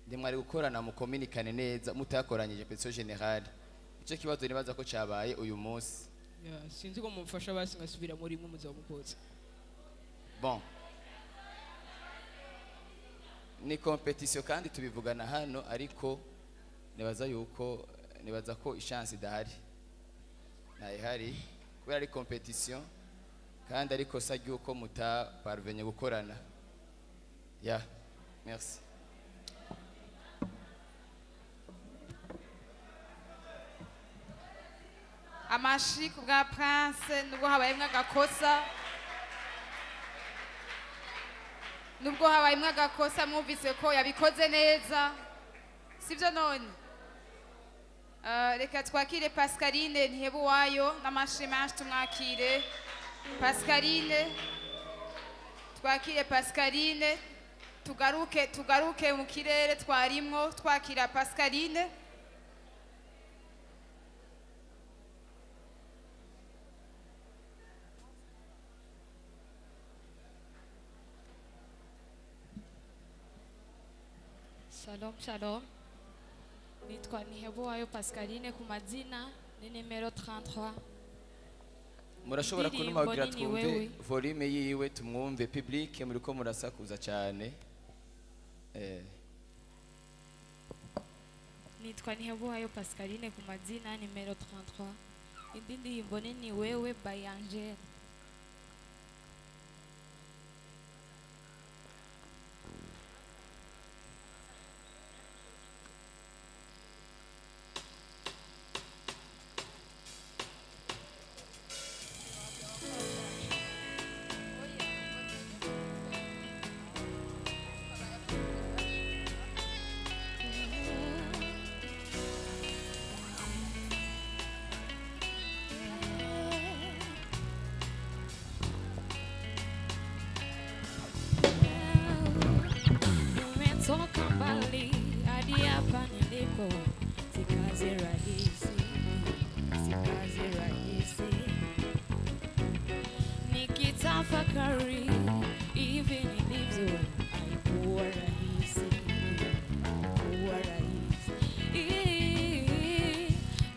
nimare gukorana mu communicane neza mutakoranyije petition generale icyo kibazo nibaza ko cabaye uyu munsi sinzi ko mumfasha basi ngasubira muri mwe muzo mukoza bon ni competition kandi tubivugana hano ariko nibaza ko chance idahari ntayihari kubera ari competition kandi ariko sajya uko muta parvenye gukorana merci amashi ku bwa prince nubwo habayemwo agakosa mwumvise ko yabikoze neza sibyo none reka twakire Pascaline Ntihebuwayo n'amashi menshi tumwakire Pascaline twakire Pascaline tugaruke mu kirere twarimwo twakira Pascaline Shalom, shalom. Nitwa Ntihebuwayo Pascaline ku mazina ni nimero 33. Murashobora kunumabwira twumve volume yiwe tumwumve public muriko murasakuza cyane. Nitwa Ntihebuwayo Pascaline ku mazina nimero 33. Indi ndirimbo ni wewe by Angel. Toka mbali hadi hapa nilipo, si kazi rahisi, nikitafakari hivi nilivyo, haikuwa rahisi.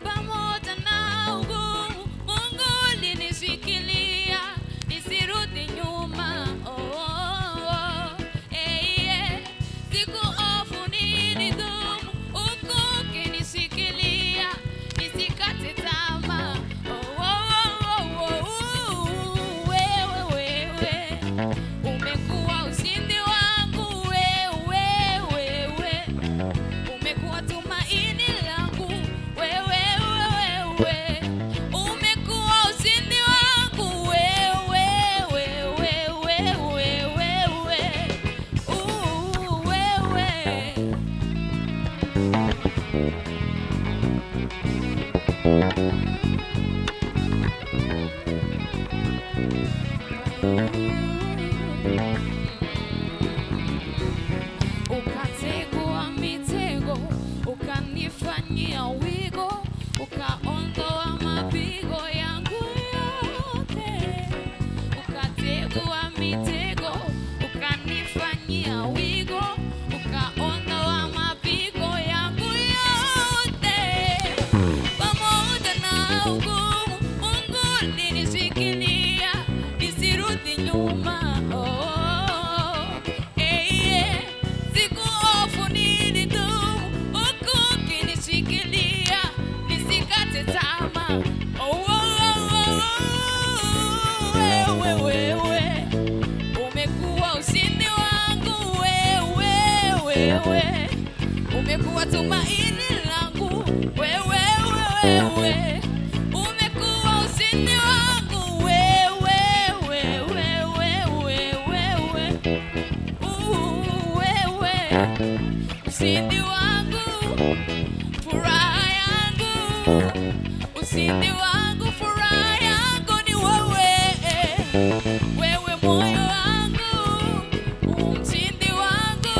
Pamoja na ugumu, Mungu alinishikilia nisirudi nyuma. Ukategua mitego, ukanifanyia wigo, ukaondoa mapigo yangu yote. Ukategua mitego, ukanifanyia wigo, ukaondoa mapigo yangu yote. Pamoja na ugumu, Mungu alinishikilia nisirudi nyuma. Umekuwa tumaini langu wewe, umekuwa ushindi wangu wewe, ushindi wangu, furaha yangu, ushindi wangu, furaha yangu ni wewe moyo wangu, ushindi wangu.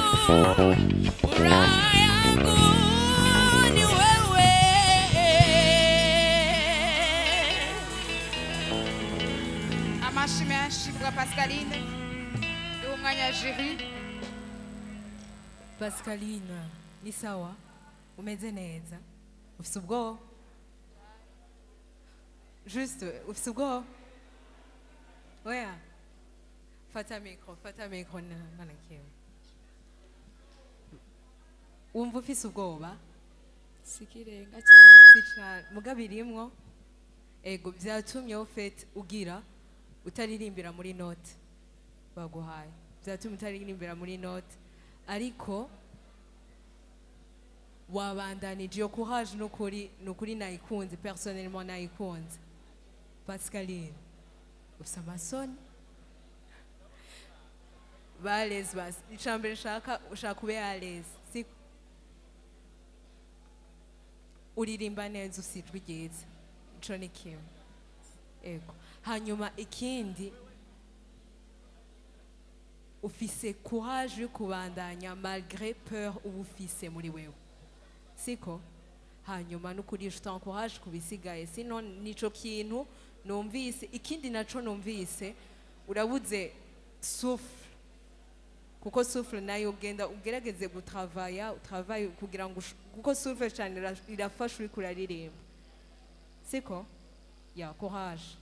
furaha yangu ni wewe. Amashi menshi bwa Pascaline y'umwanya Jiri. Pascaline, ni sawa? Umeze neza? Ufise ubwoba? Juste, ufise ubwoba? Oya. Fata mikro nana kiwe. Wumva ufise ubwoba? sikirenga cyane Sica mugabirimwo. Ego vyatumye ofete ugira utaririmbira muri note baguhaye. Vyatumye utaririmbira muri note ariko wabandanije yo courage nukuri nayikunze personnellement nayikunze. Pascaline ufise amasoni balezi basi icambere ushaka ube alezi si uririmba neza usijwe igeze ico ni kimwe ego hanyuma ikindi ufise courage yo kubandanya malgré peur uba ufise muri wewe siko hanyuma nukuri je t'encourage kubisigaye sinon nico kintu numvise ikindi naco numvise urabuze souffle kuko souffle nayo ugenda ugerageze travailler kugira ngo kuko souffle cyane irafasha uri kuraririmba siko ya courage.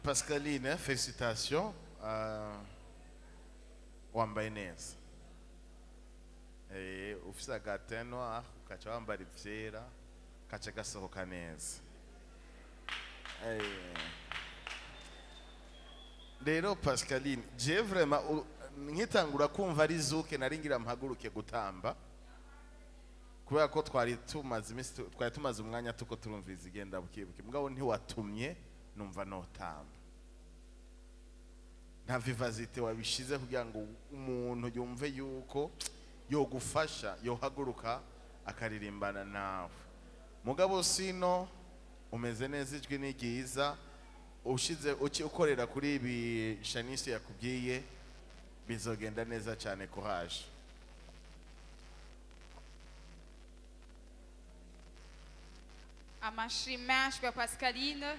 Pascaline, félicitations. Wambaye neza. Ufise agatenwa ukaca wambara ivyera kaca gasohoka neza. Rero Pascaline, je vraiment nkitangura kumva ari zuke naringira mpaguruke gutamba kubera ko twari tumaze umwanya tuko turumviza igenda bukibuke mugabo ntiwatumye numva notamba nta vivacité wabishize kugira ngo umuntu yumve yuko yogufasha yohaguruka akaririmbana nawe mugabo sino umeze neza ijwi ni ryiza ushize ukorera kuri ibi Shanice yakubwiye bizogenda neza cyane courage. Amashi menshi bwa Pascaline